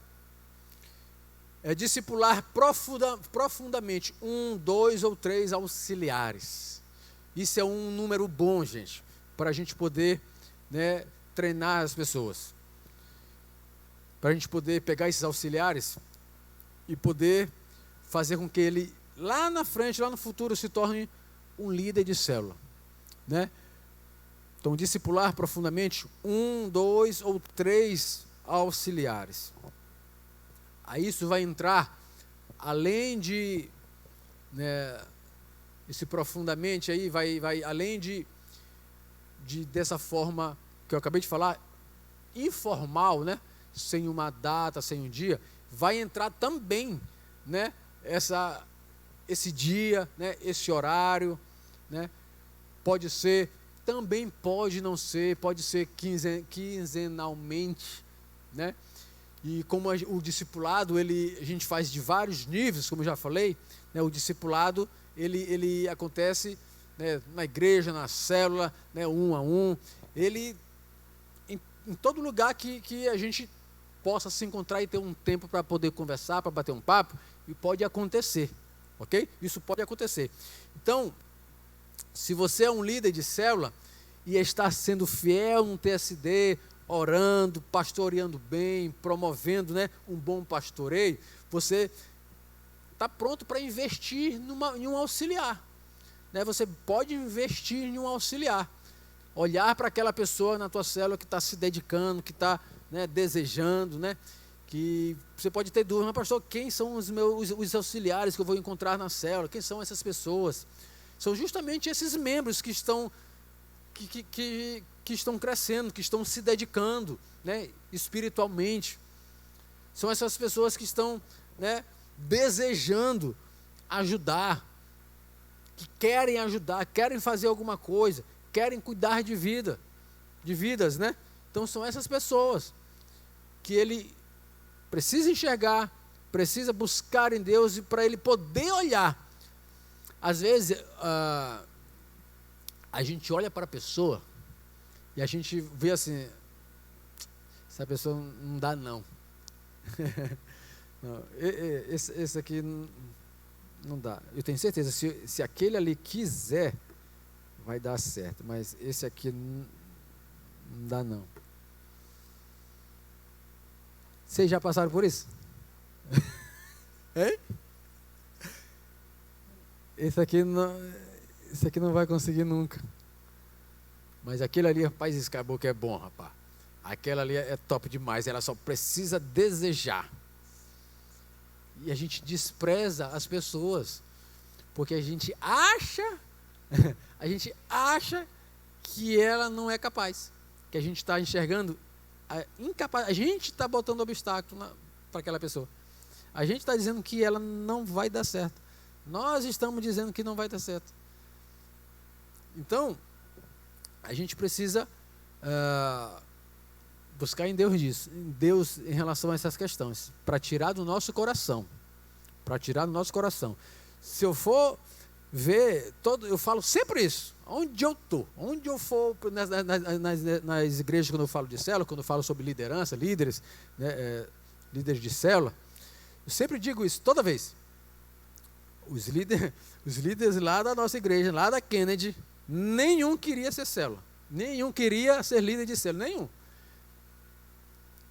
é discipular profundamente 1, 2 ou 3 auxiliares. Isso é um número bom, gente, para a gente poder, né, treinar as pessoas. Para a gente poder pegar esses auxiliares e poder fazer com que ele, lá na frente, lá no futuro, se torne um líder de célula, né? Então, discipular profundamente 1, 2 ou 3 auxiliares. Aí isso vai entrar, além de, né, esse profundamente aí, vai além de dessa forma que eu acabei de falar, informal, né, sem uma data, sem um dia, vai entrar também, né, esse dia, né, esse horário, né, pode ser, também pode não ser, pode ser quinzenalmente, né? E como o discipulado, a gente faz de vários níveis, como eu já falei, né, o discipulado, ele acontece, né, na igreja, na célula, né, 1 a 1, ele em todo lugar que a gente possa se encontrar e ter um tempo para poder conversar, para bater um papo, e pode acontecer, ok? Isso pode acontecer. Então, se você é um líder de célula e está sendo fiel no TSD, orando, pastoreando bem, promovendo, né, um bom pastoreio, você está pronto para investir em um auxiliar, né? Você pode investir em um auxiliar, olhar para aquela pessoa na tua célula que está se dedicando, que está, né, desejando, né, que você pode ter dúvida: mas pastor, quem são os auxiliares que eu vou encontrar na célula? Quem são essas pessoas? São justamente esses membros que estão crescendo, que estão se dedicando, né, espiritualmente. São essas pessoas que estão, né, desejando ajudar, que querem ajudar, querem fazer alguma coisa, querem cuidar de vidas, né? Então são essas pessoas que ele precisa enxergar, precisa buscar em Deus, e para ele poder olhar. Às vezes a gente olha para a pessoa e a gente vê assim: essa pessoa não dá não. Não, esse aqui Não dá. Eu tenho certeza, se aquele ali quiser, vai dar certo. Mas esse aqui não dá, não. Vocês já passaram por isso? Hein? Esse aqui não vai conseguir nunca. Mas aquele ali, rapaz, esse caboclo é bom, rapaz. Aquela ali é top demais. Ela só precisa desejar. E a gente despreza as pessoas, porque a gente acha que ela não é capaz, que a gente está enxergando incapaz, a gente está botando obstáculo para aquela pessoa, a gente está dizendo que ela não vai dar certo, nós estamos dizendo que não vai dar certo. Então a gente precisa buscar em Deus em relação a essas questões, para tirar do nosso coração. Se eu for ver, eu falo sempre isso, onde eu for, nas igrejas, quando eu falo de célula, quando eu falo sobre liderança, líderes, né, líderes de célula, eu sempre digo isso, toda vez. Os líderes lá da nossa igreja, lá da Kennedy, nenhum queria ser célula, nenhum queria ser líder de célula, nenhum.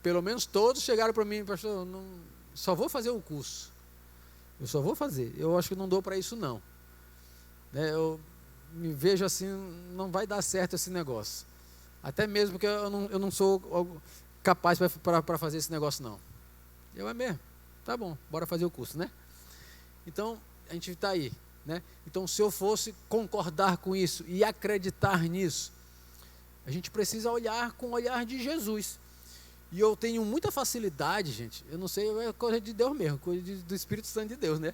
Pelo menos todos chegaram para mim, pastor, só vou fazer o curso. Eu só vou fazer. Eu acho que não dou para isso, não. Eu me vejo assim, não vai dar certo esse negócio. Até mesmo porque eu não sou capaz para fazer esse negócio, não. É mesmo. Tá bom, bora fazer o curso, né? Então, a gente está aí, né? Então, se eu fosse concordar com isso e acreditar nisso, a gente precisa olhar com o olhar de Jesus. E eu tenho muita facilidade, gente, eu não sei, é coisa de Deus mesmo, coisa do Espírito Santo de Deus, né?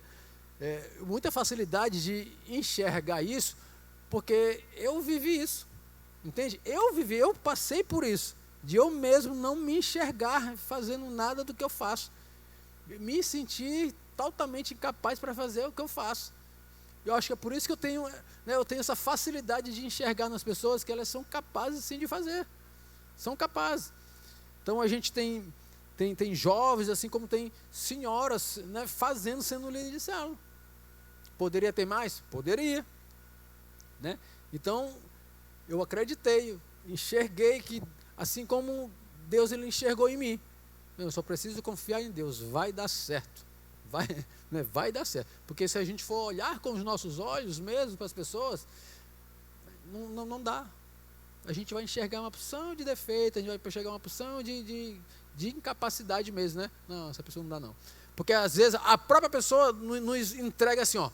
Muita facilidade de enxergar isso, porque eu vivi isso, entende? Eu passei por isso, de eu mesmo não me enxergar fazendo nada do que eu faço, me sentir totalmente incapaz para fazer o que eu faço. Eu acho que é por isso que eu tenho essa facilidade de enxergar nas pessoas que elas são capazes sim de fazer, são capazes. Então a gente tem jovens, assim como tem senhoras, né, sendo líder de célula. Poderia ter mais? Poderia. Né? Então, eu acreditei, enxerguei que, assim como Deus ele enxergou em mim, eu só preciso confiar em Deus, vai dar certo. Vai dar certo. Porque se a gente for olhar com os nossos olhos mesmo para as pessoas, não dá. A gente vai enxergar uma porção de defeito, a gente vai enxergar uma porção de incapacidade mesmo, né? Não, essa pessoa não dá, não. Porque às vezes a própria pessoa nos entrega assim, ó,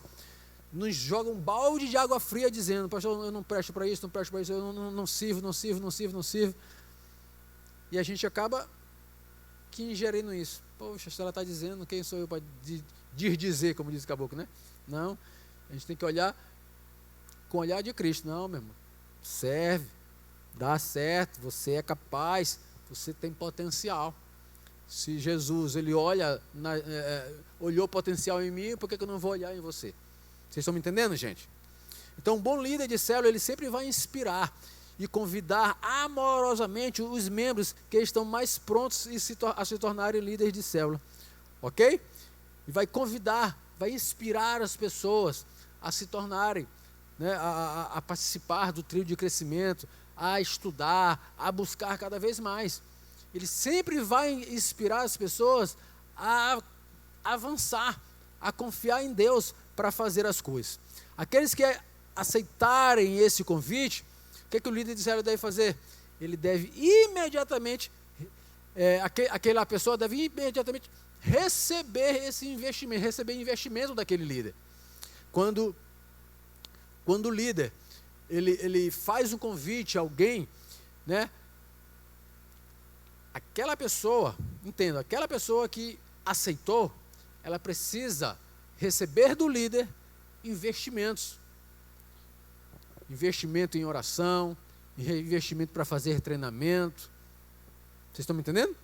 nos joga um balde de água fria dizendo, pastor, eu não presto para isso, eu não sirvo. E a gente acaba que ingerindo isso. Poxa, se ela está dizendo, quem sou eu para dizer, como diz o caboclo, né? Não, a gente tem que olhar com o olhar de Cristo. Não, meu irmão, serve. Dá certo, você é capaz, você tem potencial. Se Jesus ele olhou potencial em mim, por que eu não vou olhar em você? Vocês estão me entendendo, gente? Então, um bom líder de célula, ele sempre vai inspirar e convidar amorosamente os membros que estão mais prontos a se tornarem líderes de célula. Ok? E vai convidar, vai inspirar as pessoas a se tornarem, né, a participar do trio de crescimento, a estudar, a buscar cada vez mais. Ele sempre vai inspirar as pessoas a avançar, a confiar em Deus para fazer as coisas. Aqueles que aceitarem esse convite, o que o líder de célula deve fazer? Ele deve imediatamente, aquela pessoa deve imediatamente receber esse investimento, receber investimento daquele líder. Quando o líder ele faz um convite a alguém, né? Aquela pessoa, entenda, aquela pessoa que aceitou, ela precisa receber do líder investimentos. Investimento em oração, investimento para fazer treinamento. Vocês estão me entendendo?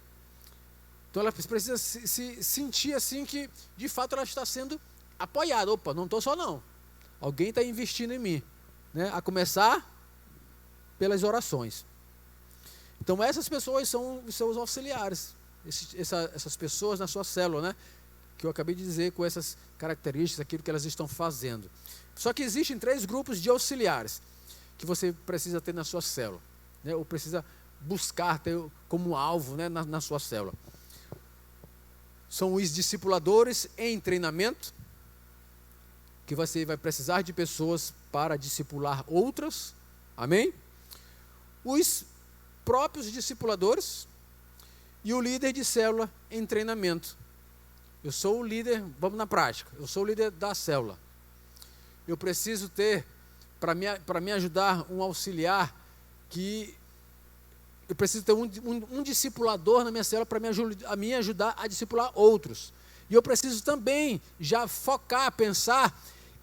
Então ela precisa se sentir assim que, de fato, ela está sendo apoiada. Opa, não estou só não. Alguém está investindo em mim. Né? A começar pelas orações. Então essas pessoas são os seus auxiliares. Essas pessoas na sua célula, né? que eu acabei de dizer, com essas características, aquilo que elas estão fazendo. Só que existem 3 grupos de auxiliares que você precisa ter na sua célula, né? Ou precisa buscar ter como alvo, né, na sua célula. São os discipuladores em treinamento, que você vai precisar de pessoas para discipular outras, amém? Os próprios discipuladores e o líder de célula em treinamento. Eu sou o líder, vamos na prática, eu sou o líder da célula. Eu preciso ter, para me ajudar, um auxiliar que... Eu preciso ter um discipulador na minha célula para me ajudar a discipular outros. E eu preciso também já focar, pensar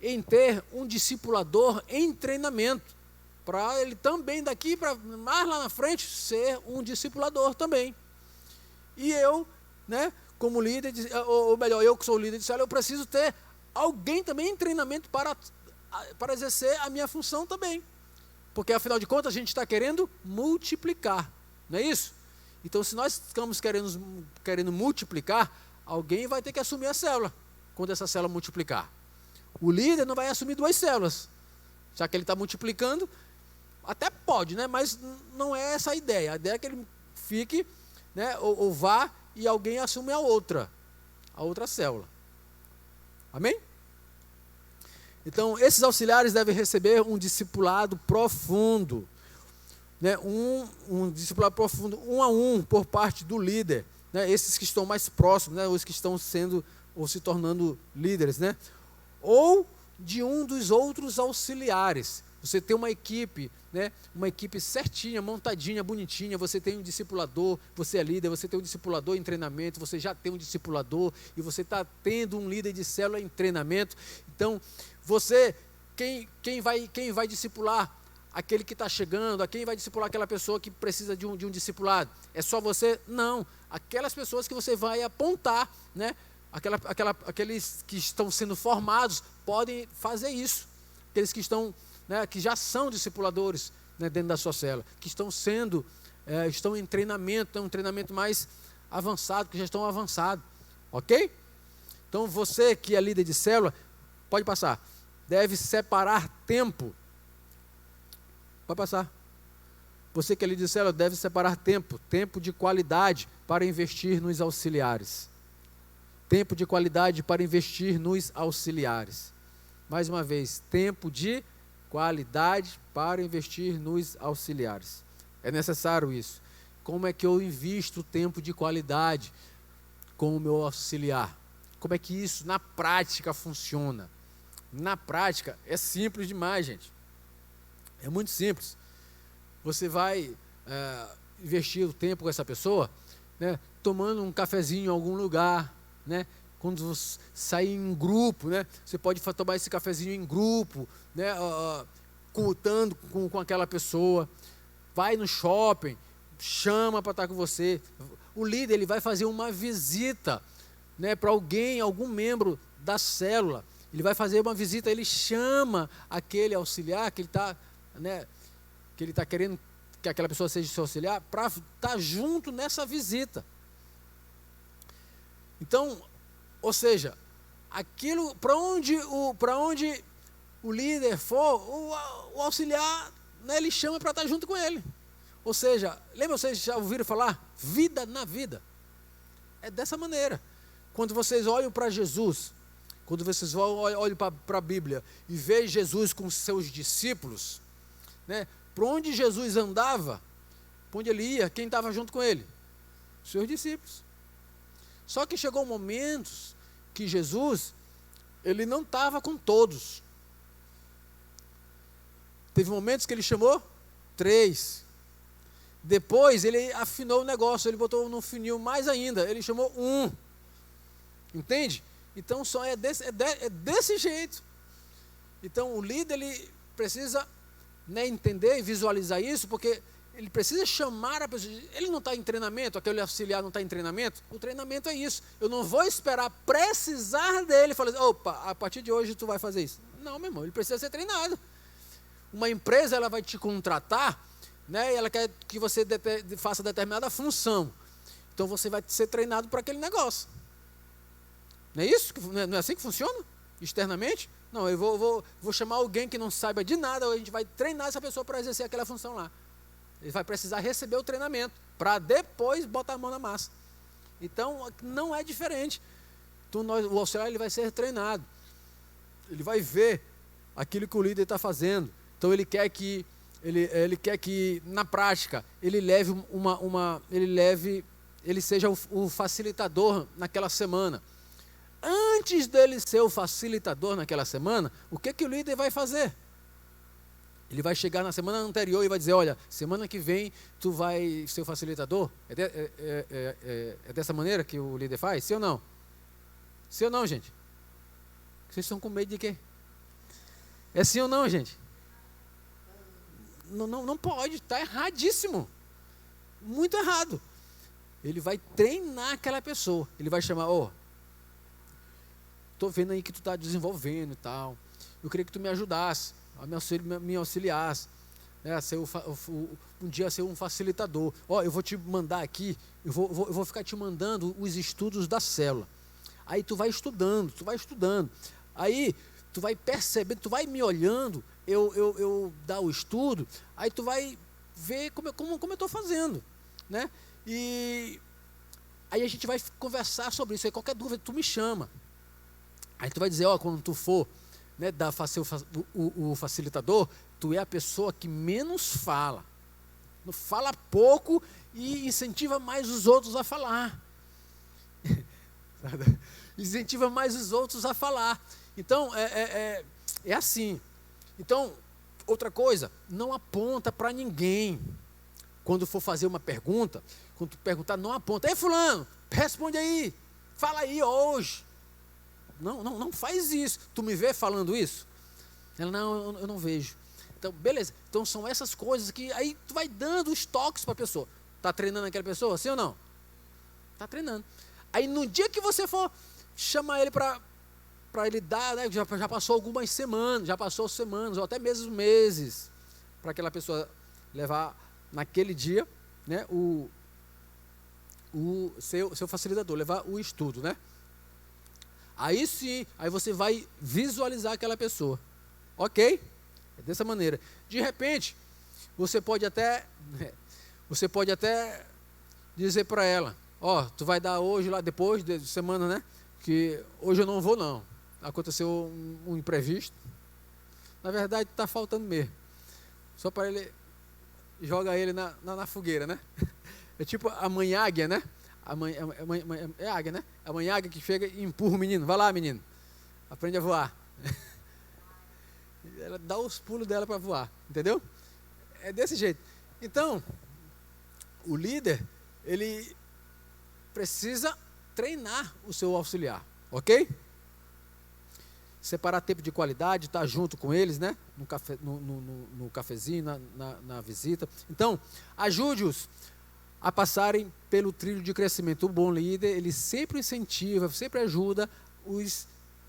em ter um discipulador em treinamento, para ele também daqui para mais lá na frente ser um discipulador também. E eu, né, como líder, ou melhor, eu que sou o líder de célula, eu preciso ter alguém também em treinamento para exercer a minha função também. Porque afinal de contas a gente está querendo multiplicar, não é isso? Então se nós estamos querendo multiplicar, alguém vai ter que assumir a célula, quando essa célula multiplicar. O líder não vai assumir 2 células, já que ele está multiplicando, até pode, né? Mas não é essa a ideia. A ideia é que ele fique, né, ou vá e alguém assume a outra célula. Amém? Então, esses auxiliares devem receber um discipulado profundo, né? Um discipulado profundo, 1 a 1, por parte do líder, né? Esses que estão mais próximos, né? Os que estão sendo ou se tornando líderes, né? Ou de um dos outros auxiliares. Você tem uma equipe, né? Uma equipe certinha, montadinha, bonitinha. Você tem um discipulador, você é líder, você tem um discipulador em treinamento, você já tem um discipulador e você está tendo um líder de célula em treinamento. Então, você, quem vai discipular aquele que está chegando, a quem vai discipular aquela pessoa que precisa de um discipulado? É só você? Não. Aquelas pessoas que você vai apontar, né? Aqueles que estão sendo formados podem fazer isso. Aqueles que estão, né, que já são discipuladores, né, dentro da sua célula, que estão em treinamento, um treinamento mais avançado, que já estão avançados, ok? Então você que é líder de célula, pode passar, deve separar tempo, pode passar, você que é líder de célula deve separar tempo de qualidade para investir nos auxiliares. Tempo de qualidade para investir nos auxiliares. Mais uma vez, tempo de qualidade para investir nos auxiliares. É necessário isso. Como é que eu invisto tempo de qualidade com o meu auxiliar? Como é que isso na prática funciona? Na prática é simples demais, gente. É muito simples. Você vai investir o tempo com essa pessoa, né, tomando um cafezinho em algum lugar, né? Quando você sair em grupo, né? Você pode tomar esse cafezinho em grupo, né? Cultando com aquela pessoa. Vai no shopping, chama para estar com você. O líder, ele vai fazer uma visita, né, para algum membro da célula. Ele vai fazer uma visita, ele chama aquele auxiliar que ele está, né, que ele está querendo que aquela pessoa seja seu auxiliar, para estar junto nessa visita. Então, ou seja, aquilo para onde o líder for, o auxiliar, né, ele chama para estar junto com ele. Ou seja, lembra, vocês já ouviram falar? Vida na vida. É dessa maneira. Quando vocês olham para Jesus, quando vocês olham para a Bíblia e veem Jesus com seus discípulos, né, para onde Jesus andava, para onde ele ia, quem estava junto com ele? Os seus discípulos. Só que chegou momentos que Jesus, ele não estava com todos. Teve momentos que ele chamou 3. Depois ele afinou o negócio, ele botou no funil mais ainda, ele chamou 1. Entende? Então só é desse jeito. Então o líder, ele precisa, né, entender e visualizar isso, porque ele precisa chamar a pessoa. Ele não está em treinamento, aquele auxiliar não está em treinamento. O treinamento é isso. Eu não vou esperar precisar dele e falar assim, opa, a partir de hoje tu vai fazer isso. Não, meu irmão, ele precisa ser treinado. Uma empresa, ela vai te contratar, né, e ela quer que você faça determinada função. Então você vai ser treinado para aquele negócio. Não é isso? Não é assim que funciona? Externamente? Não, eu vou chamar alguém que não saiba de nada, a gente vai treinar essa pessoa para exercer aquela função lá. Ele vai precisar receber o treinamento, para depois botar a mão na massa. Então, não é diferente. Então, o auxiliar ele vai ser treinado. Ele vai ver aquilo que o líder está fazendo. Então, ele quer que na prática, ele seja o facilitador naquela semana. Antes dele ser o facilitador naquela semana, o que o líder vai fazer? Ele vai chegar na semana anterior e vai dizer, olha, semana que vem tu vai ser o facilitador? É dessa maneira que o líder faz? Sim ou não? Sim ou não, gente? Vocês estão com medo de quê? É sim ou não, gente? Não pode, está erradíssimo. Muito errado. Ele vai treinar aquela pessoa. Ele vai chamar, estou vendo aí que tu está desenvolvendo e tal. Eu queria que tu me ajudasse, me auxiliasse, né, um dia ser um facilitador. Eu vou te mandar aqui, eu vou ficar te mandando os estudos da célula. Aí tu vai estudando. Aí tu vai percebendo, tu vai me olhando, eu dar o estudo, aí tu vai ver como eu estou fazendo, né? E aí a gente vai conversar sobre isso. Aí qualquer dúvida tu me chama. Aí tu vai dizer, quando tu for, né, ser o facilitador, tu é a pessoa que menos fala. Fala pouco e incentiva mais os outros a falar. Incentiva mais os outros a falar. Então, é assim. Então, outra coisa, não aponta para ninguém. Quando for fazer uma pergunta, quando tu perguntar, não aponta. Ei, fulano, responde aí. Fala aí hoje. Não faz isso. Tu me vê falando isso? Ela, não, eu não vejo. Então, beleza. Então, são essas coisas que aí tu vai dando os toques para a pessoa. Está treinando aquela pessoa, sim ou não? Está treinando. Aí, no dia que você for chamar ele para ele dar, né, já passou algumas semanas, ou até mesmo meses, para aquela pessoa levar naquele dia, né, o seu facilitador, levar o estudo, né? Aí sim, aí você vai visualizar aquela pessoa. Ok? É dessa maneira. De repente, você pode até dizer para ela, tu vai dar hoje, lá depois de semana, né? Que hoje eu não vou não. Aconteceu um imprevisto. Na verdade, está faltando mesmo. Só para ele, joga ele na fogueira, né? É tipo a mãe águia, né? É águia, né? A mãe águia que chega e empurra o menino. Vai lá, menino. Aprende a voar. Ela dá os pulos dela para voar. Entendeu? É desse jeito. Então, o líder, ele precisa treinar o seu auxiliar. Ok? Separar tempo de qualidade, estar junto com eles, né? No cafezinho, na visita. Então, ajude-os a passarem pelo trilho de crescimento. O bom líder, ele sempre incentiva, sempre ajuda os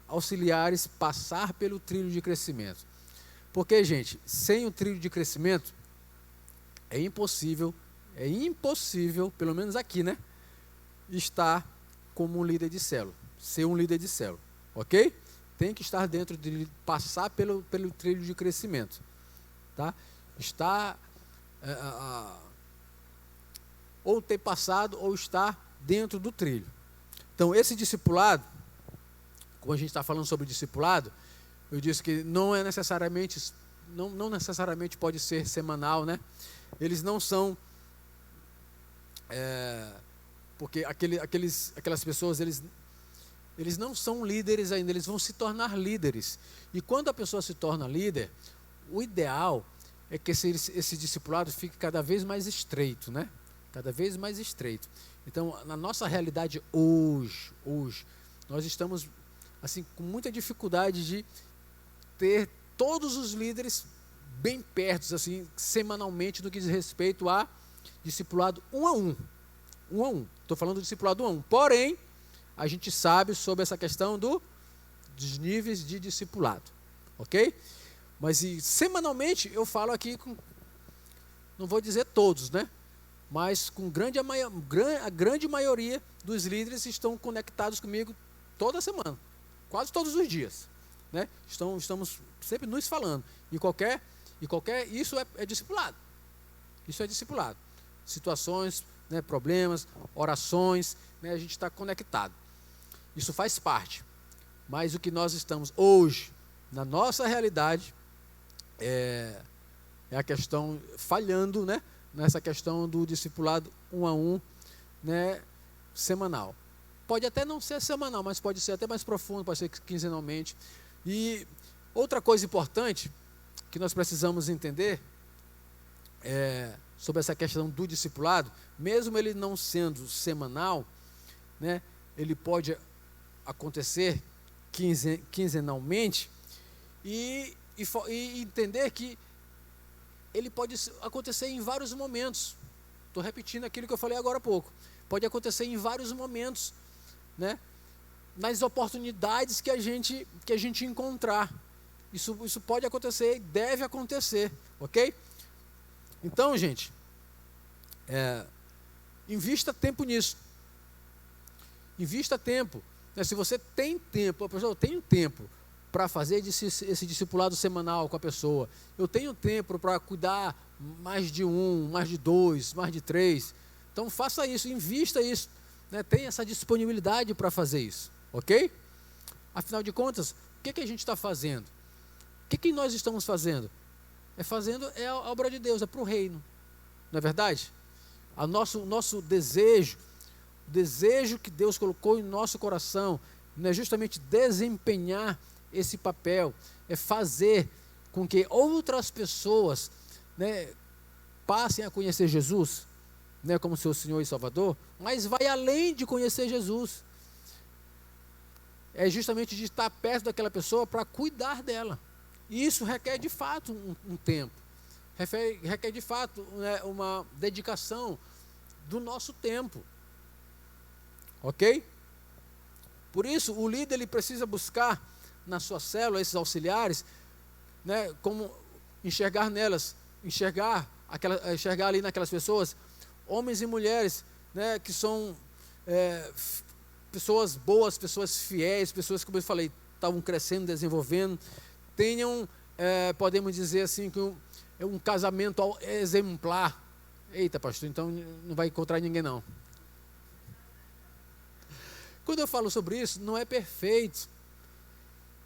auxiliares a passar pelo trilho de crescimento. Porque, gente, sem o trilho de crescimento, é impossível, pelo menos aqui, né? Estar como um líder de célula, ser um líder de célula, ok? Tem que estar dentro passar pelo trilho de crescimento, tá? Ou ter passado ou estar dentro do trilho. Então, esse discipulado, como a gente está falando sobre discipulado, eu disse que não necessariamente pode ser semanal, né? Eles não são, porque aquelas pessoas, eles não são líderes ainda, eles vão se tornar líderes. E quando a pessoa se torna líder, o ideal é que esse discipulado fique cada vez mais estreito, né? Cada vez mais estreito. Então, na nossa realidade hoje, nós estamos assim com muita dificuldade de ter todos os líderes bem perto, assim, semanalmente, no que diz respeito a discipulado um a um. Estou falando do discipulado 1 a 1. Porém, a gente sabe sobre essa questão dos níveis de discipulado, ok? Mas semanalmente eu falo aqui não vou dizer todos, né? Mas com a grande maioria dos líderes estão conectados comigo toda semana, quase todos os dias, né? Estamos sempre nos falando. Isso é discipulado. Isso é discipulado. Situações, né, problemas, orações, né, a gente está conectado. Isso faz parte. Mas o que nós estamos hoje, na nossa realidade, é a questão falhando, né, nessa questão do discipulado 1 a 1, né, semanal. Pode até não ser semanal, mas pode ser até mais profundo, pode ser quinzenalmente. E outra coisa importante que nós precisamos entender sobre essa questão do discipulado, mesmo ele não sendo semanal, né, ele pode acontecer quinzenalmente e entender que ele pode acontecer em vários momentos. Estou repetindo aquilo que eu falei agora há pouco. Pode acontecer em vários momentos, né, nas oportunidades que a gente encontrar. Isso pode acontecer e deve acontecer, ok? Então, gente, invista tempo nisso. Invista tempo. Se você tem tempo, a pessoa, eu tenho tempo para fazer esse discipulado semanal com a pessoa. Eu tenho tempo para cuidar mais de um, mais de dois, mais de três. Então faça isso, invista isso, né? Tenha essa disponibilidade para fazer isso, ok? Afinal de contas, o que a gente está fazendo? O que nós estamos fazendo? É a obra de Deus, é para o reino, não é verdade? O nosso desejo, o desejo que Deus colocou em nosso coração, não é justamente desempenhar esse papel, é fazer com que outras pessoas, né, passem a conhecer Jesus, né, como seu Senhor e Salvador, mas vai além de conhecer Jesus. É justamente de estar perto daquela pessoa para cuidar dela. E isso requer de fato um tempo, requer de fato, né, uma dedicação do nosso tempo, ok? Por isso o líder ele precisa buscar na sua célula esses auxiliares, né, como enxergar ali naquelas pessoas, homens e mulheres, né, que são pessoas boas, pessoas fiéis, pessoas, como eu falei, estavam crescendo, desenvolvendo, tenham, podemos dizer assim, que um casamento exemplar. Eita, pastor, então não vai encontrar ninguém não. Quando eu falo sobre isso, não é perfeito.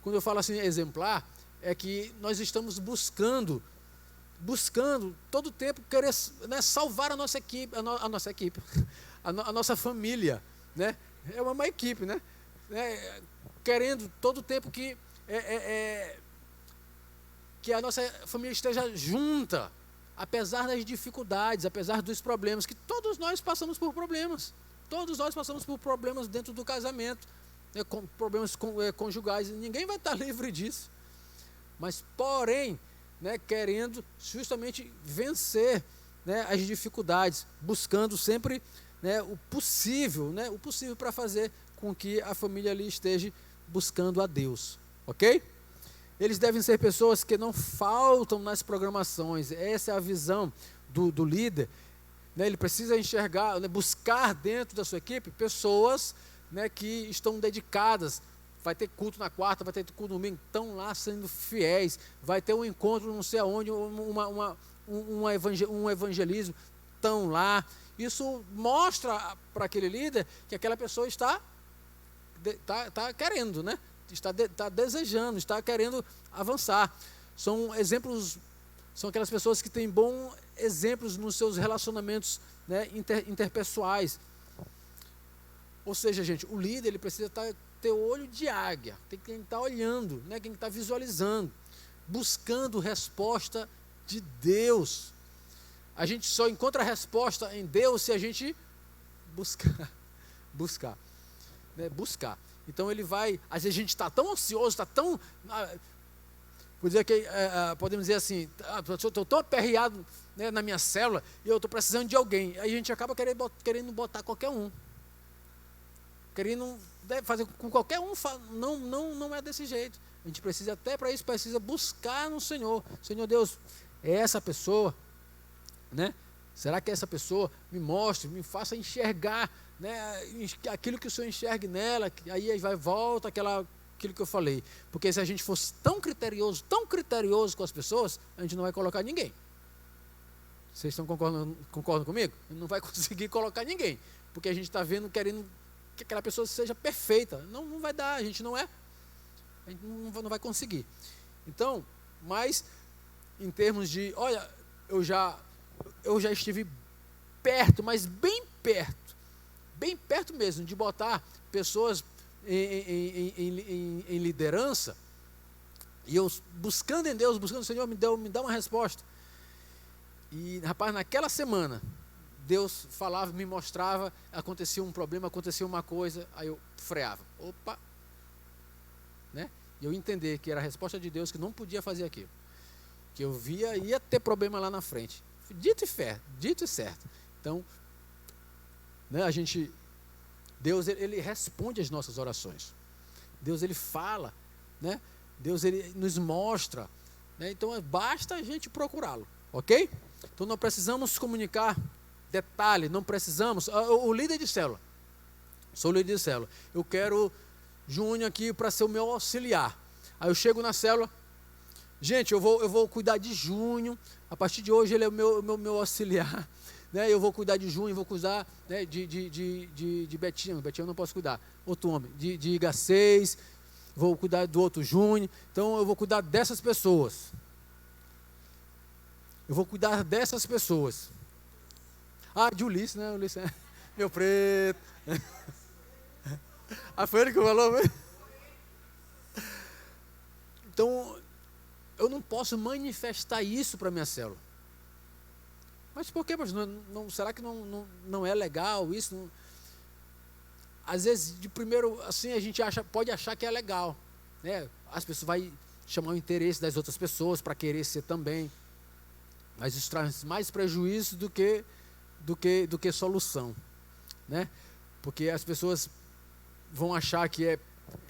Quando eu falo assim, exemplar, é que nós estamos buscando todo o tempo querer, né, salvar a nossa equipe, a nossa família, né? É uma equipe, né? Querendo todo o tempo que a nossa família esteja junta, apesar das dificuldades, apesar dos problemas, que todos nós passamos por problemas. Todos nós passamos por problemas dentro do casamento, né, com problemas conjugais, ninguém vai estar livre disso. Mas, porém, né, querendo justamente vencer, né, as dificuldades, buscando sempre, né, o possível para fazer com que a família ali esteja buscando a Deus, ok? Eles devem ser pessoas que não faltam nas programações. Essa é a visão do líder, né? Ele precisa enxergar, né, buscar dentro da sua equipe pessoas, né, que estão dedicadas. Vai ter culto na quarta, vai ter culto no domingo, estão lá sendo fiéis. Vai ter um encontro não sei aonde, um evangelismo, estão lá. Isso mostra para aquele líder que aquela pessoa está querendo, né? Está desejando, está querendo avançar. São exemplos, são aquelas pessoas que têm bons exemplos nos seus relacionamentos, né, interpessoais. Ou seja, gente, o líder ele precisa ter olho de águia, tem que estar olhando, né, tem que estar visualizando, buscando resposta de Deus. A gente só encontra a resposta em Deus se a gente buscar. Né, buscar. Então ele vai, às vezes a gente está tão ansioso, está tão, podemos dizer assim, estou tão aperreado, né, na minha célula, e eu estou precisando de alguém. Aí a gente acaba querendo botar qualquer um, querendo fazer com qualquer um. Não é desse jeito. A gente precisa, até para isso, precisa buscar no Senhor. Senhor Deus, é essa pessoa, né? Será que essa pessoa me mostre, me faça enxergar, né, aquilo que o Senhor enxergue nela, aí vai volta aquilo que eu falei. Porque se a gente fosse tão criterioso com as pessoas, a gente não vai colocar ninguém. Vocês estão concordam comigo? Não vai conseguir colocar ninguém, porque a gente está querendo que aquela pessoa seja perfeita. Não vai dar, a gente não vai conseguir. Então, mas em termos de, olha, eu já estive perto, mas bem perto mesmo, de botar pessoas em liderança, e eu buscando em Deus, buscando o Senhor, me dá uma resposta. E, rapaz, naquela semana, Deus falava, me mostrava, acontecia um problema, acontecia uma coisa, aí eu freava. Opa! Né? E eu entender que era a resposta de Deus, que não podia fazer aquilo. Que eu ia ter problema lá na frente. Dito e certo. Então, né, Deus, ele responde às nossas orações. Deus, ele fala, né? Deus, ele nos mostra, né? Então, basta a gente procurá-lo, ok? Então, não precisamos comunicar detalhe, não precisamos. O líder de célula, sou líder de célula, eu quero Júnior aqui para ser o meu auxiliar. Aí eu chego na célula, gente, eu vou cuidar de Júnior, a partir de hoje ele é o meu auxiliar, né? Eu vou cuidar de Júnior, vou cuidar, né, de Betinho eu não posso cuidar, outro homem, de H6, vou cuidar do outro Júnior, então eu vou cuidar dessas pessoas. Eu vou cuidar dessas pessoas. De Ulisses, né? Ulisses é meu preto. Foi ele que falou. Então, eu não posso manifestar isso para a minha célula. Mas por quê? Será que não é legal isso? Não? Às vezes, de primeiro, assim, a gente pode achar que é legal, né? As pessoas vão chamar o interesse das outras pessoas para querer ser também. Mas isso traz mais prejuízo do que solução, né? Porque as pessoas vão achar que a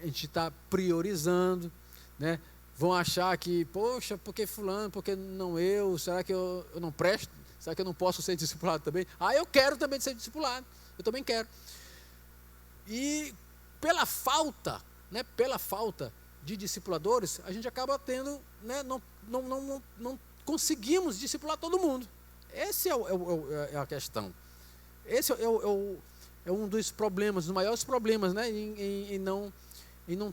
gente está priorizando, né? Vão achar que, poxa, por que fulano, por que não eu? Será que eu não presto? Será que eu não posso ser discipulado também? Eu quero também ser discipulado, eu também quero. E pela falta de discipuladores, a gente acaba tendo, né, não conseguimos discipular todo mundo. Esse é a questão. Esse é um dos problemas, dos maiores problemas, né, em não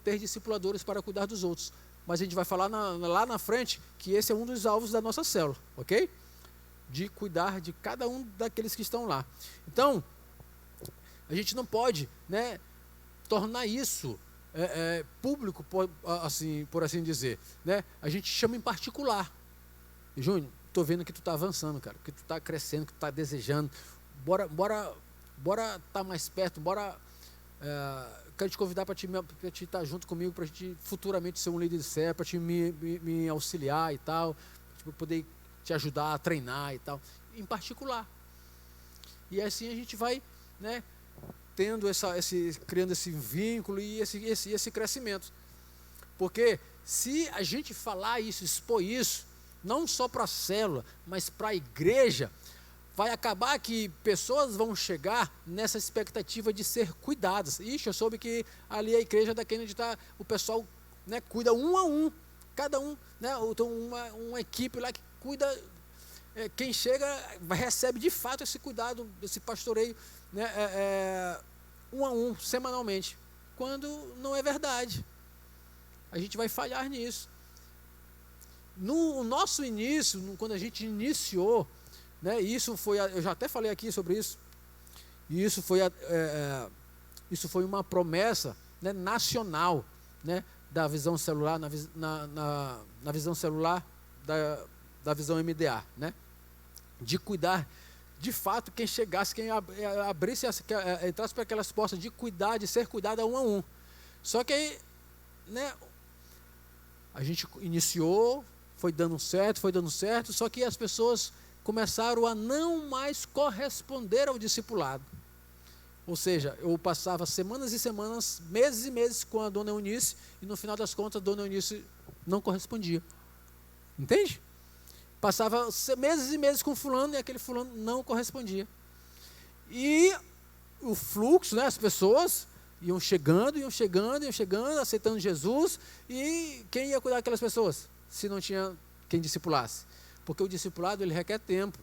ter discipuladores para cuidar dos outros. Mas a gente vai falar lá na frente que esse é um dos alvos da nossa célula, ok? De cuidar de cada um daqueles que estão lá. Então, a gente não pode, né, tornar isso público, por assim dizer, né? A gente chama em particular. Júnior, estou vendo que tu está avançando, cara, que tu está crescendo, que tu está desejando. Bora estar mais perto, quero te convidar para te estar junto comigo, para a gente futuramente ser um líder de célula, para te me auxiliar e tal, para poder te ajudar a treinar e tal, em particular. E assim a gente vai, né, criando esse vínculo e esse crescimento. Porque se a gente falar isso, expor isso, não só para a célula, mas para a igreja, vai acabar que pessoas vão chegar nessa expectativa de ser cuidadas. Ixi, eu soube que ali a igreja da Kennedy o pessoal, né, cuida um a um, cada um, né, então uma equipe lá que cuida, quem chega recebe de fato esse cuidado, esse pastoreio, né, um a um, semanalmente, quando não é verdade. A gente vai falhar nisso. No nosso início, quando a gente iniciou, né, eu já até falei aqui sobre isso, e isso foi uma promessa, né, nacional, né, da visão celular, na visão celular da visão MDA, né, de cuidar, de fato, quem chegasse, quem abrisse, entrasse para aquelas portas de cuidar, de ser cuidado um a um. Só que aí, né, a gente iniciou, foi dando certo, só que as pessoas começaram a não mais corresponder ao discipulado. Ou seja, eu passava semanas e semanas, meses e meses com a dona Eunice, e no final das contas a dona Eunice não correspondia. Entende? Passava meses e meses com fulano, e aquele fulano não correspondia. E o fluxo, né, as pessoas iam chegando, aceitando Jesus, e quem ia cuidar daquelas pessoas, se não tinha quem discipulasse? Porque o discipulado, ele requer tempo.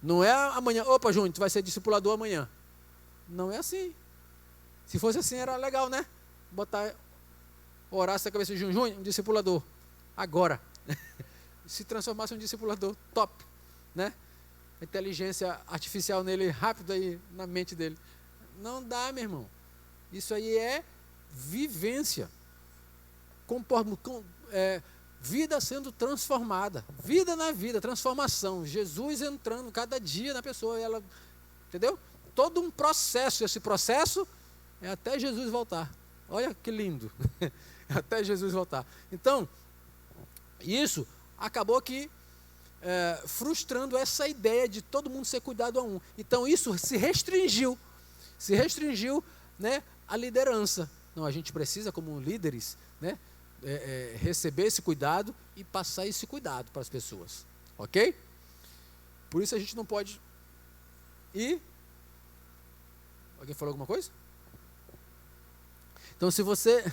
Não é amanhã, opa, Júnior, tu vai ser discipulador amanhã. Não é assim. Se fosse assim, era legal, né? Botar, orar essa cabeça de Júnior, um discipulador. Agora. Se transformasse em um discipulador, top. Né? A inteligência artificial nele, rápido aí na mente dele. Não dá, meu irmão. Isso aí é vivência. Vida sendo transformada. Vida na vida, transformação. Jesus entrando cada dia na pessoa. Ela, entendeu? Todo um processo. Esse processo é até Jesus voltar. Olha que lindo. Até Jesus voltar. Então, isso acabou que frustrando essa ideia de todo mundo ser cuidado a um. Então, isso se restringiu, né, a liderança. Não, a gente precisa, como líderes, né, receber esse cuidado e passar esse cuidado para as pessoas. Ok? Por isso a gente não pode ir. Alguém falou alguma coisa? Então, se você...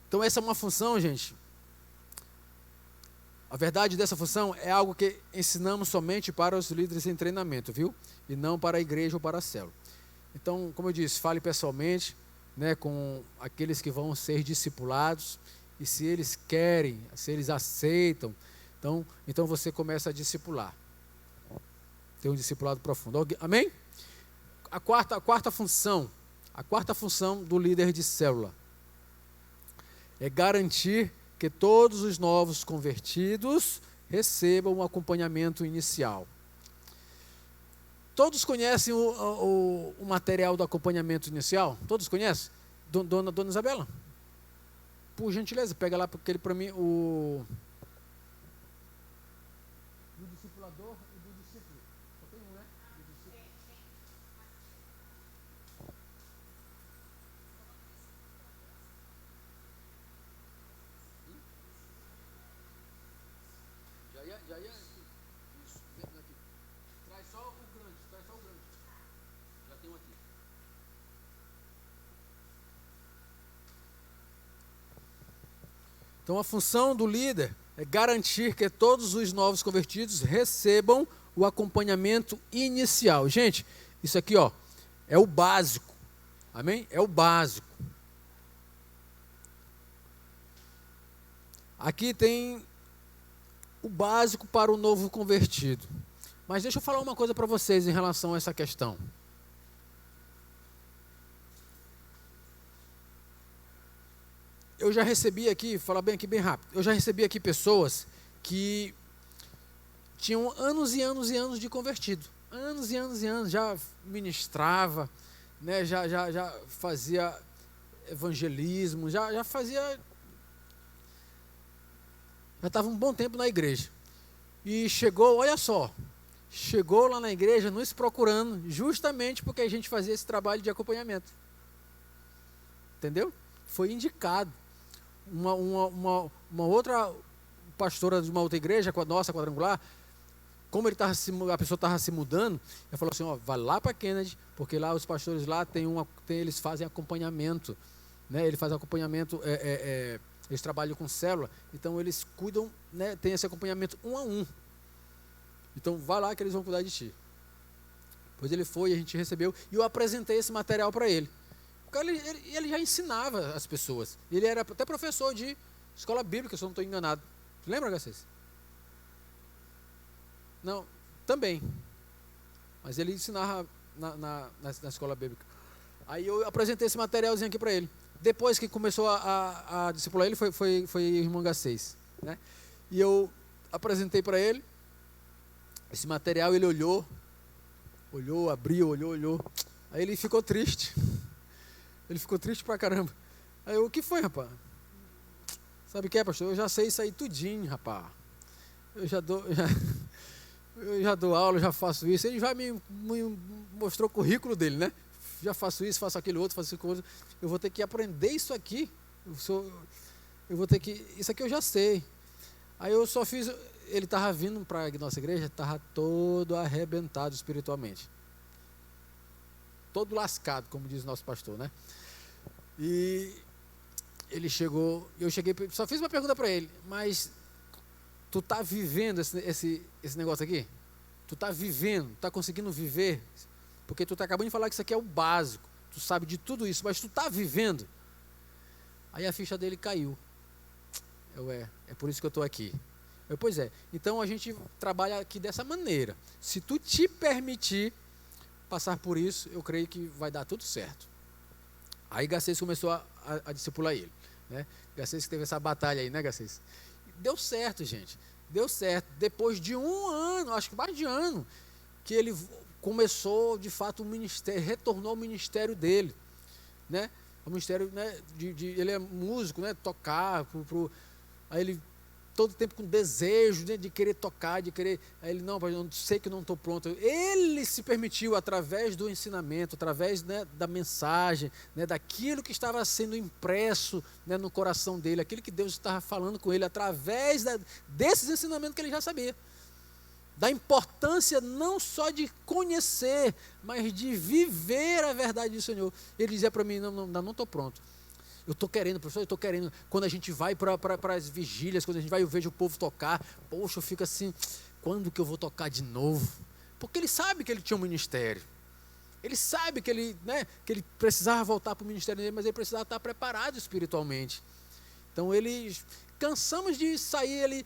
Então essa é uma função, gente. A verdade dessa função é algo que ensinamos somente para os líderes em treinamento, viu? E não para a igreja ou para a célula. Então, como eu disse, fale pessoalmente, né, com aqueles que vão ser discipulados, e se eles querem, se eles aceitam, então você começa a discipular. Ter um discipulado profundo. Amém? A quarta função do líder de célula é garantir que todos os novos convertidos recebam um acompanhamento inicial. Todos conhecem o material do acompanhamento inicial? Todos conhecem? Dona Isabela? Por gentileza, pega lá aquele para mim, do discipulador e do discípulo. Só tem um, né? Do discípulo. Já ia isso, dentro daqui. Traz só o grande. Já tem um aqui. Então a função do líder é garantir que todos os novos convertidos recebam o acompanhamento inicial. Gente, isso aqui, ó, é o básico. Amém? É o básico. Aqui tem o básico para o novo convertido. Mas deixa eu falar uma coisa para vocês em relação a essa questão. Eu já recebi aqui, falar bem aqui bem rápido, eu já recebi aqui pessoas que tinham anos e anos e anos de convertido. Anos e anos e anos, já ministrava, né, já fazia evangelismo, já fazia... Já estava um bom tempo na igreja. E chegou, olha só, chegou lá na igreja nos procurando, justamente porque a gente fazia esse trabalho de acompanhamento. Entendeu? Foi indicado. Uma outra pastora de uma outra igreja, com a nossa quadrangular, como a pessoa estava se mudando, ela falou assim, ó, vai lá para Kennedy, porque lá os pastores lá eles fazem acompanhamento, né? Eles fazem acompanhamento, eles trabalham com célula, então eles cuidam, né? Tem esse acompanhamento 1 a 1. Então vai lá que eles vão cuidar de ti. Pois ele foi, a gente recebeu, e eu apresentei esse material para ele. Ele já ensinava as pessoas. Ele era até professor de escola bíblica, se eu não estou enganado. Lembra, Garcês? Não, também. Mas ele ensinava na escola bíblica. Aí eu apresentei esse materialzinho aqui para ele. Depois que começou a discipular ele, foi o irmão Garcês, né? E eu apresentei para ele esse material, ele olhou, abriu, olhou. Aí ele ficou triste. Ele ficou triste pra caramba. Aí eu, o que foi, rapaz? Sabe o que é, pastor? Eu já sei isso aí tudinho, rapaz. Eu já dou aula, já faço isso. Ele já me mostrou o currículo dele, né? Já faço isso, faço aquilo outro, faço aquilo outro. Eu vou ter que aprender isso aqui. Eu vou ter que... Isso aqui eu já sei. Aí eu só fiz... ele estava vindo para a nossa igreja, estava todo arrebentado espiritualmente. Todo lascado, como diz o nosso pastor, né? E ele chegou, eu cheguei, só fiz uma pergunta para ele, mas tu está vivendo esse negócio aqui? Tu está vivendo, está conseguindo viver? Porque tu está acabando de falar que isso aqui é o básico, tu sabe de tudo isso, mas tu está vivendo? Aí a ficha dele caiu. É por isso que eu estou aqui. Pois é, então a gente trabalha aqui dessa maneira. Se tu te permitir passar por isso, eu creio que vai dar tudo certo. Aí Garcês começou a discipular ele, né? Garcês teve essa batalha aí, né, Garcês? Deu certo, gente, deu certo. Depois de 1 ano, acho que mais de ano, que ele começou, de fato, o ministério, retornou ao ministério dele, né? O ministério, né, ele é músico, né, tocar, aí ele todo tempo com desejo, né, de querer tocar, de querer, aí ele, não, eu sei que não estou pronto. Ele se permitiu, através do ensinamento, através, né, da mensagem, né, daquilo que estava sendo impresso, né, no coração dele, aquilo que Deus estava falando com ele, através desses ensinamentos que ele já sabia. Da importância não só de conhecer, mas de viver a verdade do Senhor. Ele dizia para mim, não estou pronto. Eu estou querendo, professor, eu estou querendo. Quando a gente vai para as vigílias, quando a gente vai, eu vejo o povo tocar, poxa, eu fico assim, quando que eu vou tocar de novo? Porque ele sabe que ele tinha um ministério. Ele sabe que ele, né, que ele precisava voltar para o ministério dele, mas ele precisava estar preparado espiritualmente. Então cansamos de sair, ele,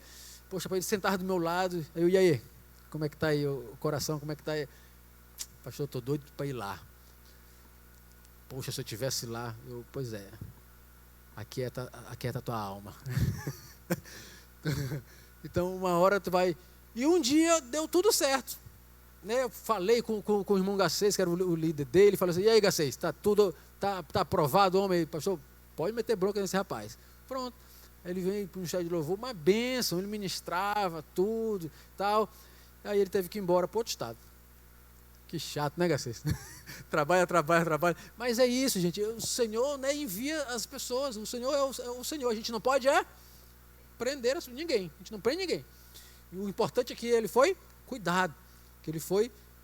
poxa, para ele sentar do meu lado, e aí, como é que está aí o coração, como é que está aí? Pastor, eu estou doido para ir lá. Poxa, se eu estivesse lá, pois é. Aquieta a tua alma. Então, uma hora tu vai... E um dia deu tudo certo, né? Eu falei com o irmão Garcês, que era o líder dele, falei assim, e aí, Garcês, está aprovado, homem? Pastor, pode meter bronca nesse rapaz. Pronto. Ele veio para um chá de louvor, uma bênção, ele ministrava tudo, tal. Aí ele teve que ir embora para outro estado. Que chato, né, Garcês? Trabalha. Mas é isso, gente. O Senhor, né, envia as pessoas. O Senhor é o Senhor. A gente não pode prender ninguém. A gente não prende ninguém. E o importante é que ele foi cuidado. Que ele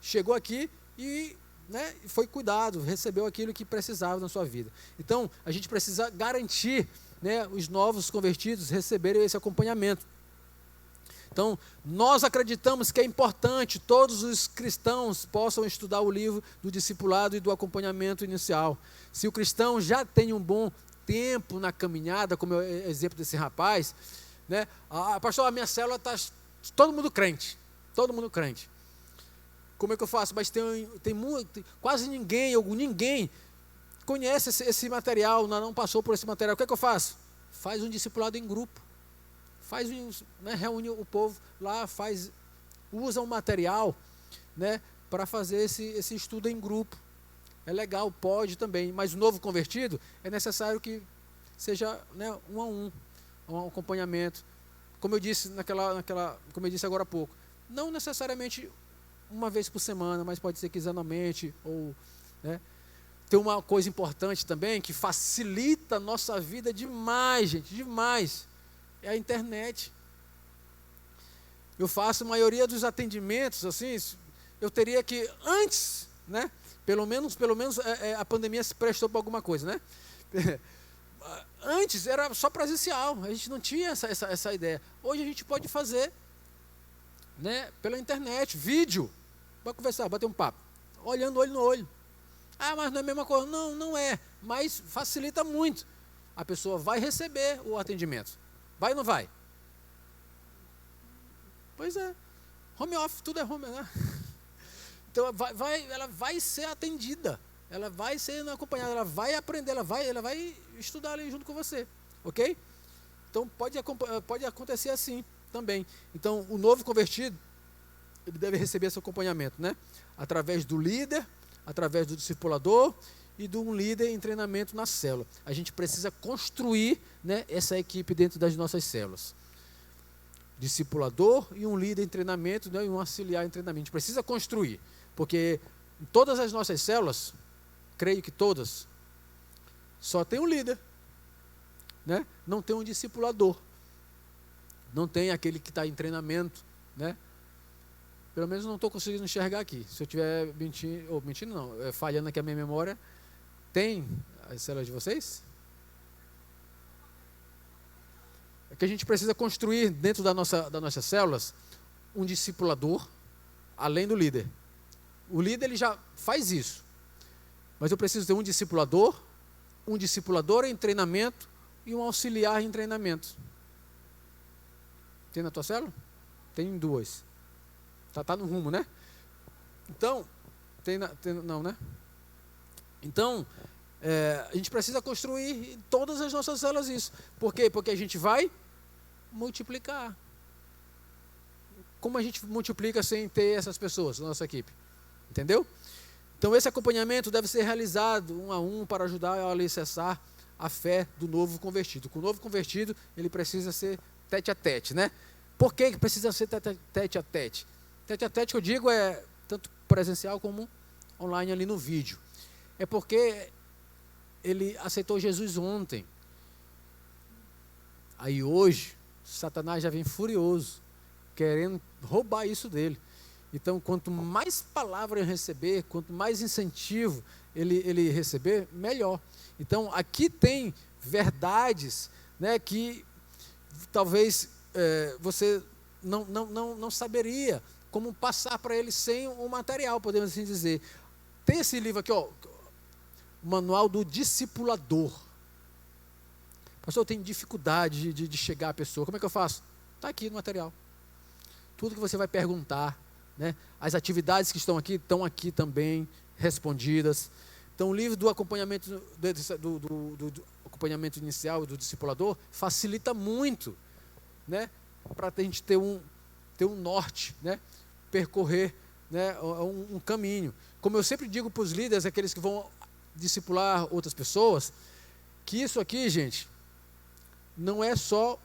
chegou aqui e, né, foi cuidado, recebeu aquilo que precisava na sua vida. Então, a gente precisa garantir, né, os novos convertidos receberem esse acompanhamento. Então, nós acreditamos que é importante todos os cristãos possam estudar o livro do discipulado e do acompanhamento inicial. Se o cristão já tem um bom tempo na caminhada, como é o exemplo desse rapaz, né? Pastor, a minha célula está todo mundo crente. Como é que eu faço? Mas tem quase ninguém conhece esse material, não passou por esse material. O que é que eu faço? Faz um discipulado em grupo. Né, reúne o povo lá, usa um material, né, para fazer esse estudo em grupo. É legal, pode também, mas o novo convertido é necessário que seja, né, um acompanhamento. Como eu disse como eu disse agora há pouco, não necessariamente uma vez por semana, mas pode ser quinzenalmente, ou, né, tem uma coisa importante também que facilita a nossa vida demais, gente, demais. É a internet. Eu faço a maioria dos atendimentos, assim, eu teria que, antes, né, pelo menos a pandemia se prestou para alguma coisa, né? Antes era só presencial, a gente não tinha essa ideia. Hoje a gente pode fazer, né, pela internet, vídeo, vai conversar, bater um papo, olhando olho no olho. Mas não é a mesma coisa. Não é, mas facilita muito. A pessoa vai receber o atendimento. Vai ou não vai? Pois é. Home office, tudo é home, né? Então, ela vai ser atendida. Ela vai ser acompanhada, ela vai aprender, ela vai estudar ali junto com você. Ok? Então, pode acontecer assim também. Então, o novo convertido, ele deve receber esse acompanhamento, né? Através do líder, através do discipulador e de um líder em treinamento na célula. A gente precisa construir, né, essa equipe dentro das nossas células. Discipulador e um líder em treinamento, né, e um auxiliar em treinamento. A gente precisa construir, porque em todas as nossas células, creio que todas, só tem um líder, né? Não tem um discipulador. não tem aquele que está em treinamento, né? Pelo menos não estou conseguindo enxergar aqui. Se eu estiver mentindo não, falhando aqui a minha memória, tem as células de vocês? É que a gente precisa construir dentro das nossas células um discipulador, além do líder. O líder ele já faz isso, mas eu preciso ter um discipulador em treinamento e um auxiliar em treinamento. Tem na tua célula? Tem duas. Tá no rumo, né? Então, não, né? Então, a gente precisa construir em todas as nossas células isso. Por quê? Porque a gente vai multiplicar. Como a gente multiplica sem ter essas pessoas na nossa equipe? Entendeu? Então, esse acompanhamento deve ser realizado 1 a 1 para ajudar a alicerçar a fé do novo convertido. Com o novo convertido, ele precisa ser tete a tete, né? Por que precisa ser tete a tete? Tete a tete que eu digo é tanto presencial como online ali no vídeo. É porque ele aceitou Jesus ontem. Aí hoje, Satanás já vem furioso, querendo roubar isso dele. Então, quanto mais palavra ele receber, quanto mais incentivo ele receber, melhor. Então, aqui tem verdades, né, que talvez você não saberia como passar para ele sem o material, podemos assim dizer. Tem esse livro aqui, ó, o Manual do Discipulador. Pastor, eu tenho dificuldade de chegar à pessoa. Como é que eu faço? Está aqui no material. Tudo que você vai perguntar, né? As atividades que estão aqui também respondidas. Então, o livro do acompanhamento do acompanhamento inicial do discipulador facilita muito, né? Para a gente ter um norte, né? Percorrer, né? um caminho. Como eu sempre digo para os líderes, aqueles que vão discipular outras pessoas, que isso aqui, gente, não é só,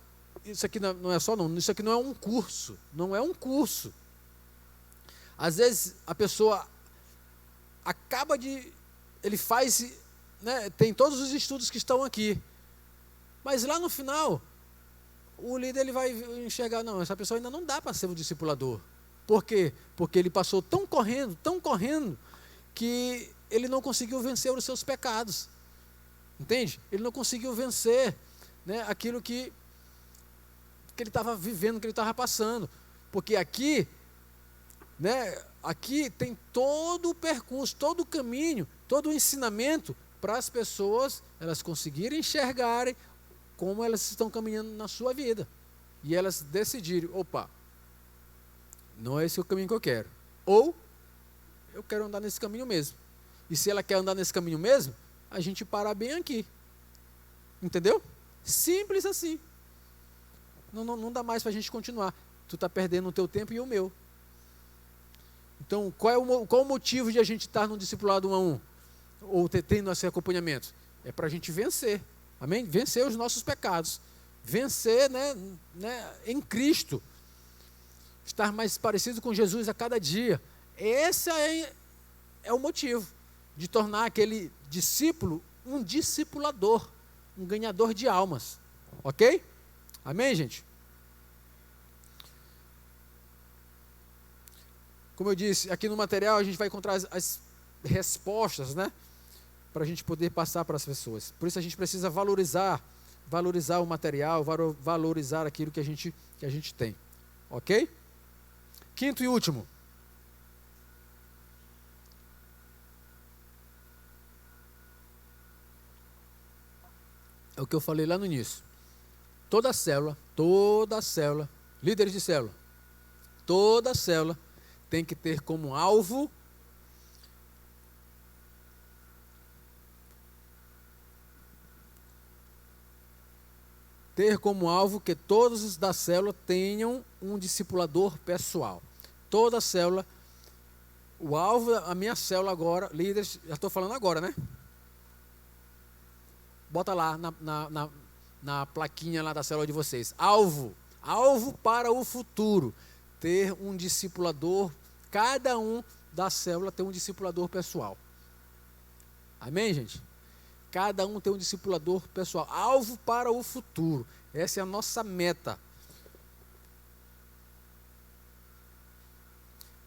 isso aqui não é só, não, isso aqui não é um curso, não é um curso. Às vezes a pessoa ele faz, né, tem todos os estudos que estão aqui, mas lá no final, o líder ele vai enxergar, não, essa pessoa ainda não dá para ser um discipulador. Por quê? Porque ele passou tão correndo, que ele não conseguiu vencer os seus pecados. Entende? Ele não conseguiu vencer, né, aquilo que ele estava vivendo, que ele estava passando. Porque aqui, né, aqui tem todo o percurso, todo o caminho, todo o ensinamento para as pessoas elas conseguirem enxergarem como elas estão caminhando na sua vida. E elas decidirem, opa, não é esse o caminho que eu quero. Ou, eu quero andar nesse caminho mesmo. E se ela quer andar nesse caminho mesmo, a gente para bem aqui. Entendeu? Simples assim. Não dá mais para a gente continuar. Tu está perdendo o teu tempo e o meu. Então, qual o motivo de a gente estar no discipulado 1 a 1? Ou tendo esse acompanhamento? É para a gente vencer. Amém? Vencer os nossos pecados. Vencer, né, em Cristo. Estar mais parecido com Jesus a cada dia. Esse é o motivo de tornar aquele discípulo um discipulador, um ganhador de almas. Ok? Amém, gente? Como eu disse, aqui no material a gente vai encontrar as respostas, né? Para a gente poder passar para as pessoas. Por isso a gente precisa valorizar o material, valorizar aquilo que a gente tem. Ok? Quinto e último. É o que eu falei lá no início. Toda célula, líderes de célula, toda célula tem que ter como alvo que todos da célula tenham um discipulador pessoal. Toda célula, o alvo, a minha célula agora, líderes, já estou falando agora, né? Bota lá na plaquinha lá da célula de vocês. Alvo para o futuro. Ter um discipulador, cada um da célula tem um discipulador pessoal. Amém, gente? Cada um tem um discipulador pessoal. Alvo para o futuro. Essa é a nossa meta.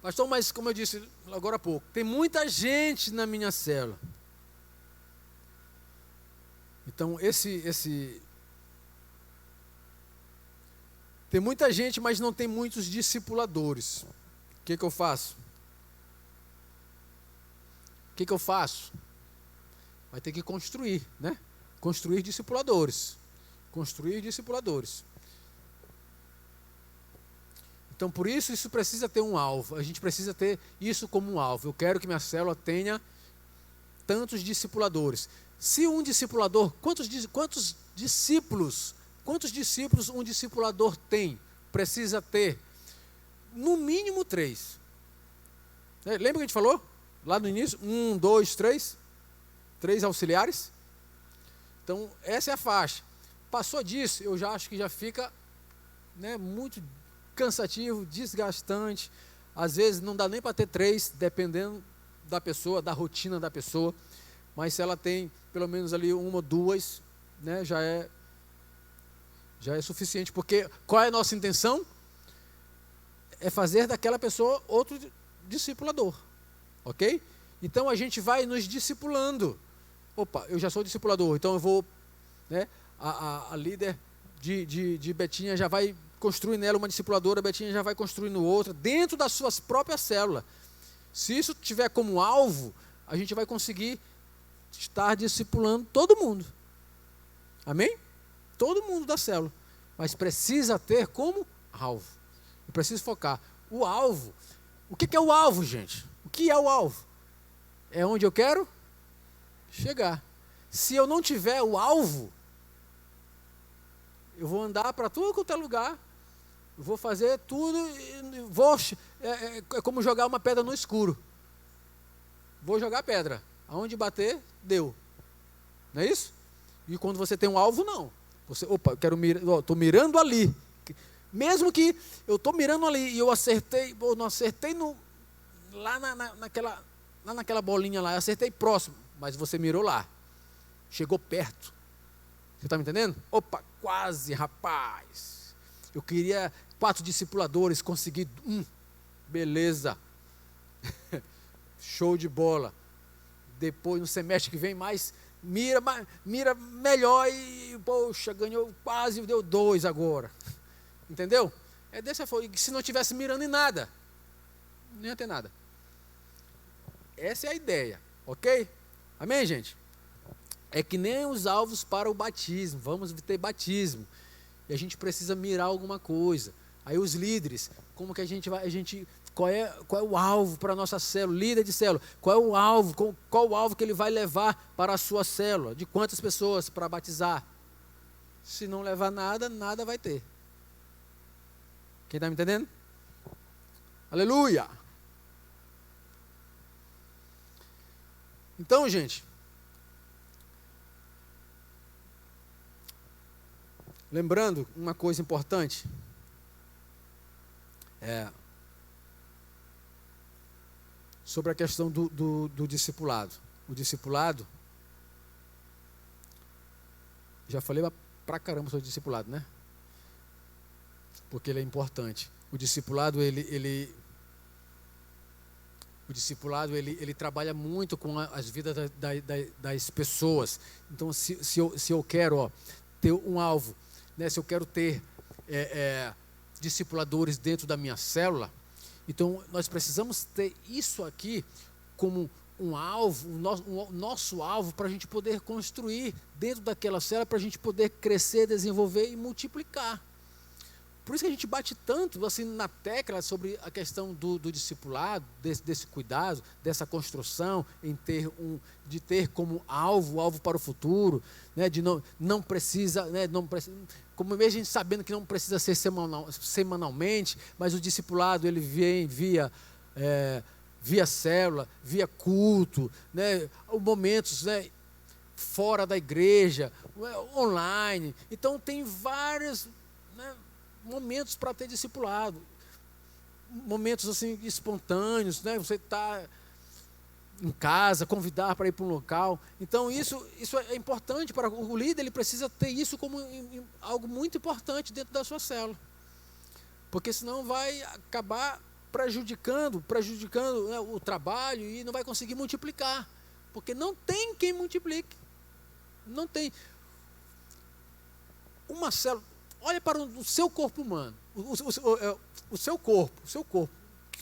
Pastor, mas como eu disse agora há pouco, tem muita gente na minha célula. Então, tem muita gente, mas não tem muitos discipuladores. O que eu faço? O que eu faço? Vai ter que construir, né? Construir discipuladores. Construir discipuladores. Então, por isso precisa ter um alvo. A gente precisa ter isso como um alvo. Eu quero que minha célula tenha tantos discipuladores. Se um discipulador, quantos discípulos um discipulador tem? Precisa ter, no mínimo 3. Lembra que a gente falou lá no início? 1, 2, 3. 3 auxiliares. Então, essa é a faixa. Passou disso, eu já acho que já fica, né, muito cansativo, desgastante. Às vezes não dá nem para ter 3, dependendo da pessoa, da rotina da pessoa. Mas se ela tem pelo menos ali 1 ou 2, né, já é suficiente. Porque qual é a nossa intenção? É fazer daquela pessoa outro discipulador. Ok? Então a gente vai nos discipulando. Opa, eu já sou discipulador, então eu vou, né, a líder de Betinha já vai construir nela uma discipuladora, a Betinha já vai construindo outra, dentro das suas próprias células. Se isso tiver como alvo, a gente vai conseguir estar discipulando todo mundo. Amém? Todo mundo da célula. Mas precisa ter como alvo. Eu preciso focar. O alvo. O que é o alvo, gente? O que é o alvo? É onde eu quero chegar. Se eu não tiver o alvo, eu vou andar para tudo quanto é lugar, eu vou fazer tudo, é como jogar uma pedra no escuro. Vou jogar pedra. Aonde bater, deu. Não é isso? E quando você tem um alvo, não. Você, opa, eu quero estou mirando ali. Mesmo que eu estou mirando ali e eu acertei, ou não acertei lá naquela bolinha lá, eu acertei próximo, mas você mirou lá. Chegou perto. Você está me entendendo? Opa, quase, rapaz. Eu queria 4 discipuladores, consegui 1. Beleza. Show de bola. Depois, no semestre que vem, mira melhor e, poxa, ganhou quase, deu 2 agora. Entendeu? É dessa forma. Se não estivesse mirando em nada, não ia ter nada. Essa é a ideia, ok? Amém, gente? É que nem os alvos para o batismo. Vamos ter batismo. E a gente precisa mirar alguma coisa. Aí os líderes, como que a gente vai, qual é o alvo para a nossa célula, líder de célula, qual é o alvo, qual o alvo que ele vai levar para a sua célula, de quantas pessoas para batizar? Se não levar nada, nada vai ter. Quem está me entendendo? Aleluia! Então, gente, lembrando uma coisa importante, sobre a questão do discipulado. O discipulado, já falei pra caramba sobre o discipulado, né? Porque ele é importante. O discipulado, ele trabalha muito com as vidas das pessoas. Então, se eu quero ter um alvo, né, se eu quero ter discipuladores dentro da minha célula, então nós precisamos ter isso aqui como um alvo, o nosso alvo, para a gente poder construir dentro daquela célula, para a gente poder crescer, desenvolver e multiplicar. Por isso que a gente bate tanto assim na tecla sobre a questão do discipulado, desse cuidado, dessa construção, de ter como alvo para o futuro, né, de não precisa, né, como mesmo a gente sabendo que não precisa ser semanalmente, mas o discipulado ele vem via célula, via culto, né, momentos, né, fora da igreja, online. Então tem vários, né, momentos para ter discipulado, momentos assim espontâneos, né? Você está em casa, convidar para ir para um local. Então isso é importante para o líder. Ele precisa ter isso como algo muito importante dentro da sua célula, porque senão vai acabar prejudicando, né, o trabalho, e não vai conseguir multiplicar, porque não tem quem multiplique. Não tem. Uma célula, olha para o seu corpo humano, o seu corpo,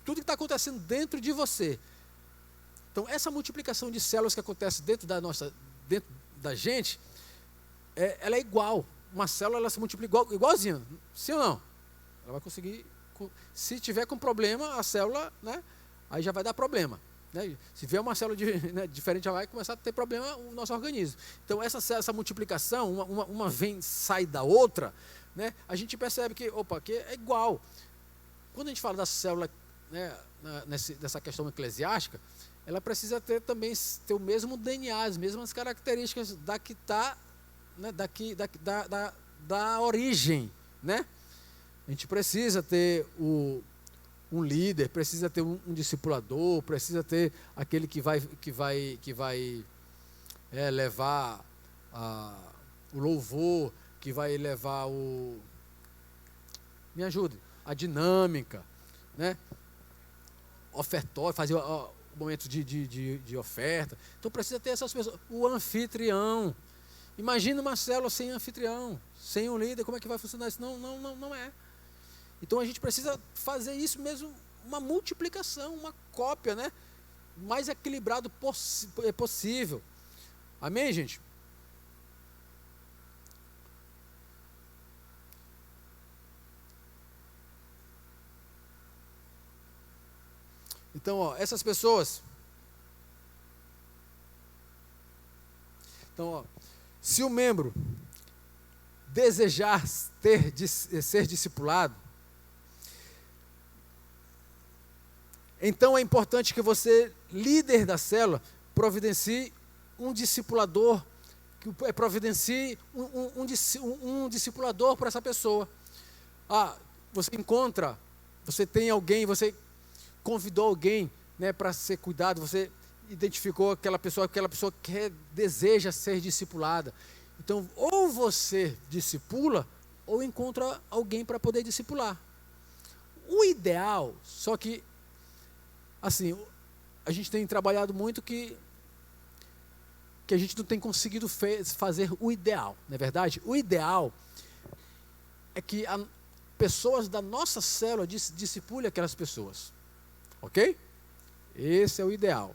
tudo que está acontecendo dentro de você. Então, essa multiplicação de células que acontece dentro da gente, ela é igual. Uma célula, ela se multiplica igualzinha, sim ou não? Ela vai conseguir, se tiver com problema, a célula, né, aí já vai dar problema. Né? Se vier uma célula diferente, já vai começar a ter problema o nosso organismo. Então, essa multiplicação, uma sai da outra, né, a gente percebe que é igual. Quando a gente fala da célula, né, nessa questão eclesiástica, ela precisa também ter o mesmo DNA, as mesmas características da que está, né, da origem, né? A gente precisa ter um líder, precisa ter um discipulador, precisa ter aquele que vai levar o louvor, que vai levar me ajude, a dinâmica, né? Ofertório, fazer o momento de oferta. Então precisa ter essas pessoas. O anfitrião. Imagina uma célula sem anfitrião, sem um líder, como é que vai funcionar isso? Não é. Então a gente precisa fazer isso mesmo, uma multiplicação, uma cópia, né? Mais equilibrado possível. Amém, gente? Então, essas pessoas. Então, se o membro desejar ser discipulado, então é importante que você, líder da célula, providencie um discipulador, providencie um discipulador para essa pessoa. Você tem alguém, você convidou alguém, né, para ser cuidado, você identificou aquela pessoa que deseja ser discipulada. Então, ou você discipula, ou encontra alguém para poder discipular. O ideal, só que, assim, a gente tem trabalhado muito que a gente não tem conseguido fazer o ideal, não é verdade? O ideal é que pessoas da nossa célula discipulem aquelas pessoas, ok? Esse é o ideal.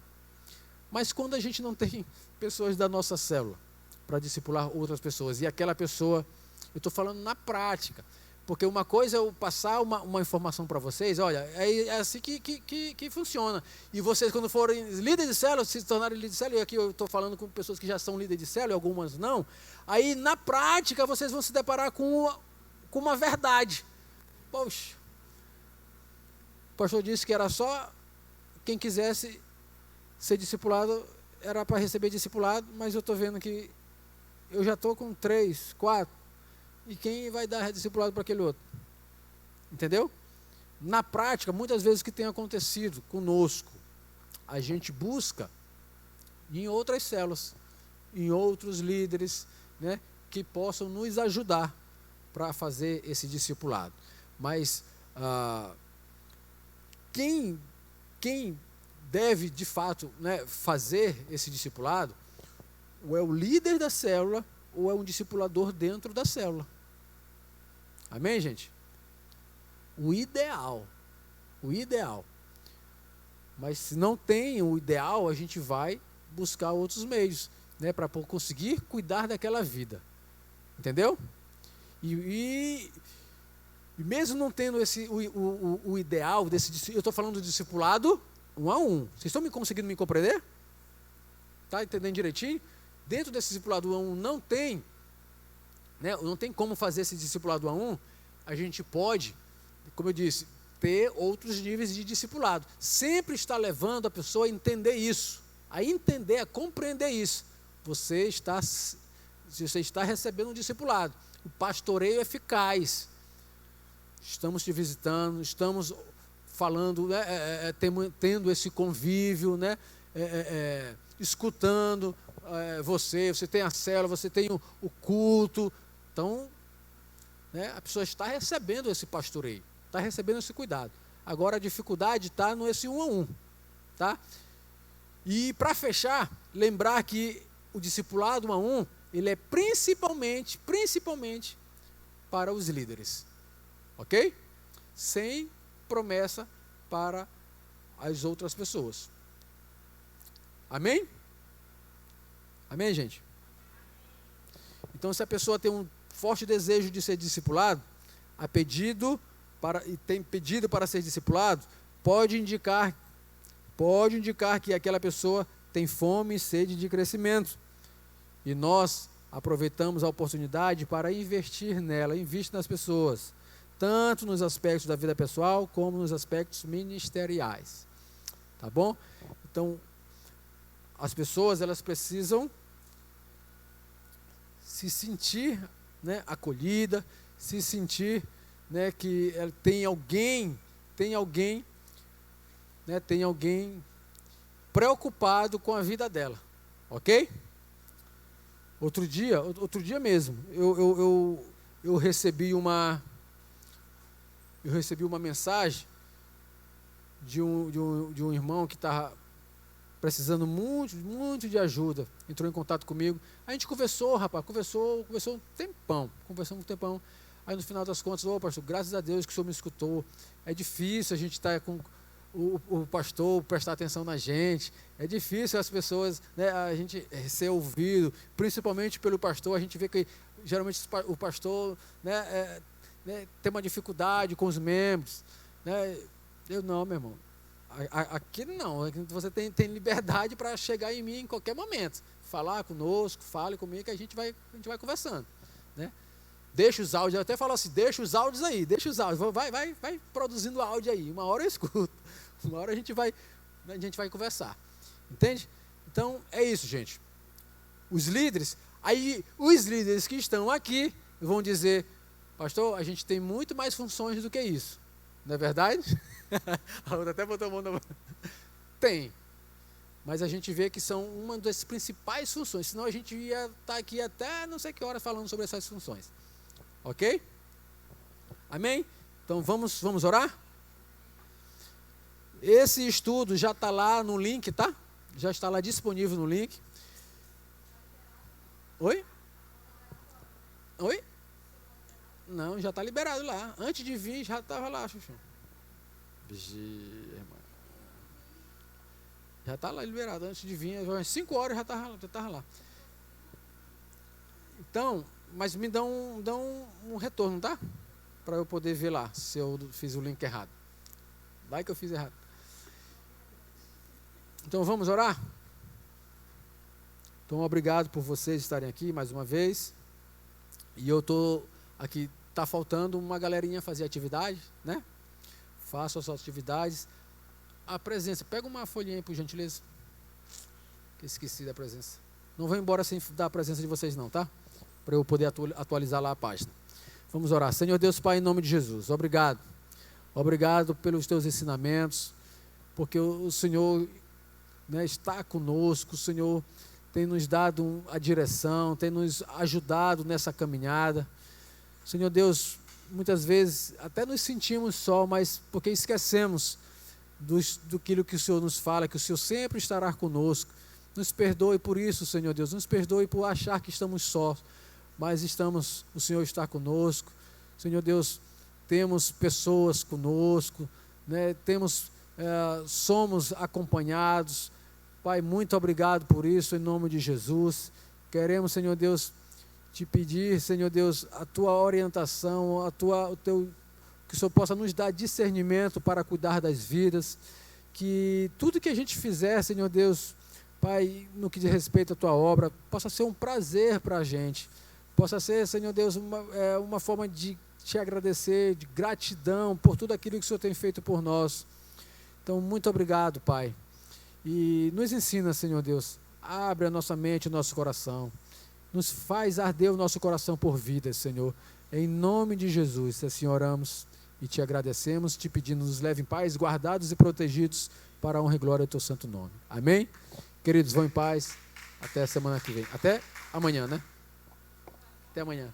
Mas quando a gente não tem pessoas da nossa célula para discipular outras pessoas, e aquela pessoa, eu estou falando na prática, porque uma coisa é eu passar uma informação para vocês, olha, é assim que funciona. E vocês, quando forem líderes de célula, se tornarem líderes de célula, e aqui eu estou falando com pessoas que já são líderes de célula, e algumas não, aí na prática vocês vão se deparar com uma verdade. Poxa, o pastor disse que era só quem quisesse ser discipulado, era para receber discipulado, mas eu estou vendo que eu já estou com 3, 4, e quem vai dar discipulado para aquele outro? Entendeu? Na prática, muitas vezes o que tem acontecido conosco, a gente busca em outras células, em outros líderes, né, que possam nos ajudar para fazer esse discipulado. Mas quem deve, de fato, né, fazer esse discipulado, ou é o líder da célula, ou é um discipulador dentro da célula. Amém, gente? O ideal. Mas se não tem o ideal, a gente vai buscar outros meios, né, para conseguir cuidar daquela vida. Entendeu? E mesmo não tendo o ideal desse, eu estou falando do discipulado 1 a 1. Vocês estão conseguindo me compreender? Está entendendo direitinho? Dentro desse discipulado 1 a 1 não tem, né, não tem como fazer esse discipulado 1 a 1. A gente pode, como eu disse, ter outros níveis de discipulado. Sempre está levando a pessoa a entender isso, a compreender isso. Você está recebendo um discipulado. O pastoreio eficaz. Estamos te visitando, estamos falando, né, tendo esse convívio, né, escutando você tem a célula, você tem o culto. Então, né, a pessoa está recebendo esse pastoreio, está recebendo esse cuidado. Agora a dificuldade está nesse 1 a 1, tá? E para fechar, lembrar que o discipulado 1 a 1, ele é principalmente para os líderes, ok? Sem promessa para as outras pessoas. Amém? Amém, gente? Então, se a pessoa tem um forte desejo de ser discipulado, e tem pedido para ser discipulado, pode indicar que aquela pessoa tem fome e sede de crescimento. E nós aproveitamos a oportunidade para investir nela, investir nas pessoas, tanto nos aspectos da vida pessoal, como nos aspectos ministeriais. Tá bom? Então, as pessoas, elas precisam se sentir, né, acolhida, se sentir, né, que tem alguém preocupado com a vida dela, ok? Outro dia mesmo, eu recebi uma mensagem de um irmão que estava precisando muito de ajuda, entrou em contato comigo, a gente conversou um tempão, aí no final das contas, pastor, graças a Deus que o senhor me escutou, é difícil a gente estar com o pastor prestar atenção na gente, é difícil as pessoas, né, a gente ser ouvido, principalmente pelo pastor, a gente vê que geralmente o pastor, né, tem uma dificuldade com os membros, né, não, meu irmão, aqui não, você tem liberdade para chegar em mim em qualquer momento, falar conosco, fale comigo que a gente vai conversando, né? Deixa os áudios, eu até falo assim, deixa os áudios aí, vai produzindo áudio aí, uma hora eu escuto, uma hora a gente vai conversar, entende? Então é isso, gente. Os líderes que estão aqui vão dizer, pastor, a gente tem muito mais funções do que isso, não é verdade? A outra até botou a mão na mão. Tem, mas a gente vê que são uma das principais funções, senão a gente ia estar aqui até não sei que hora falando sobre essas funções, ok? Amém? Então vamos orar? Esse estudo já está lá no link, tá? Já está lá disponível no link. Oi? Não, já está liberado lá. Antes de vir já estava lá, Xuxu. Já está lá liberado, antes de vir, às 5 horas já estava lá. Então, mas me dão um retorno, tá? Para eu poder ver lá, se eu fiz o link errado. Vai que eu fiz errado. Então vamos orar? Então obrigado por vocês estarem aqui mais uma vez. E eu estou aqui, está faltando uma galerinha fazer atividade, né? Façam as suas atividades. A presença, pega uma folhinha aí, por gentileza. Que esqueci da presença. Não vou embora sem dar a presença de vocês não, tá? Para eu poder atualizar lá a página. Vamos orar. Senhor Deus Pai, em nome de Jesus, obrigado. Obrigado pelos teus ensinamentos, porque o Senhor, né, está conosco, o Senhor tem nos dado a direção, tem nos ajudado nessa caminhada. Senhor Deus, muitas vezes até nos sentimos só, mas porque esquecemos do que o Senhor nos fala, que o Senhor sempre estará conosco. Nos perdoe por isso, Senhor Deus, nos perdoe por achar que estamos sós, mas o Senhor está conosco. Senhor Deus, temos pessoas conosco, né? Somos acompanhados. Pai, muito obrigado por isso, em nome de Jesus. Queremos, Senhor Deus, te pedir, Senhor Deus, a tua orientação, que o Senhor possa nos dar discernimento para cuidar das vidas, que tudo que a gente fizer, Senhor Deus, Pai, no que diz respeito à tua obra, possa ser um prazer para a gente, possa ser, Senhor Deus, uma forma de te agradecer, de gratidão por tudo aquilo que o Senhor tem feito por nós. Então, muito obrigado, Pai. E nos ensina, Senhor Deus, abre a nossa mente, o nosso coração, nos faz arder o nosso coração por vida, Senhor. Em nome de Jesus, assim oramos e te agradecemos, te pedindo, nos leve em paz, guardados e protegidos para a honra e glória do teu santo nome. Amém? Queridos, vão em paz. Até a semana que vem. Até amanhã, né? Até amanhã.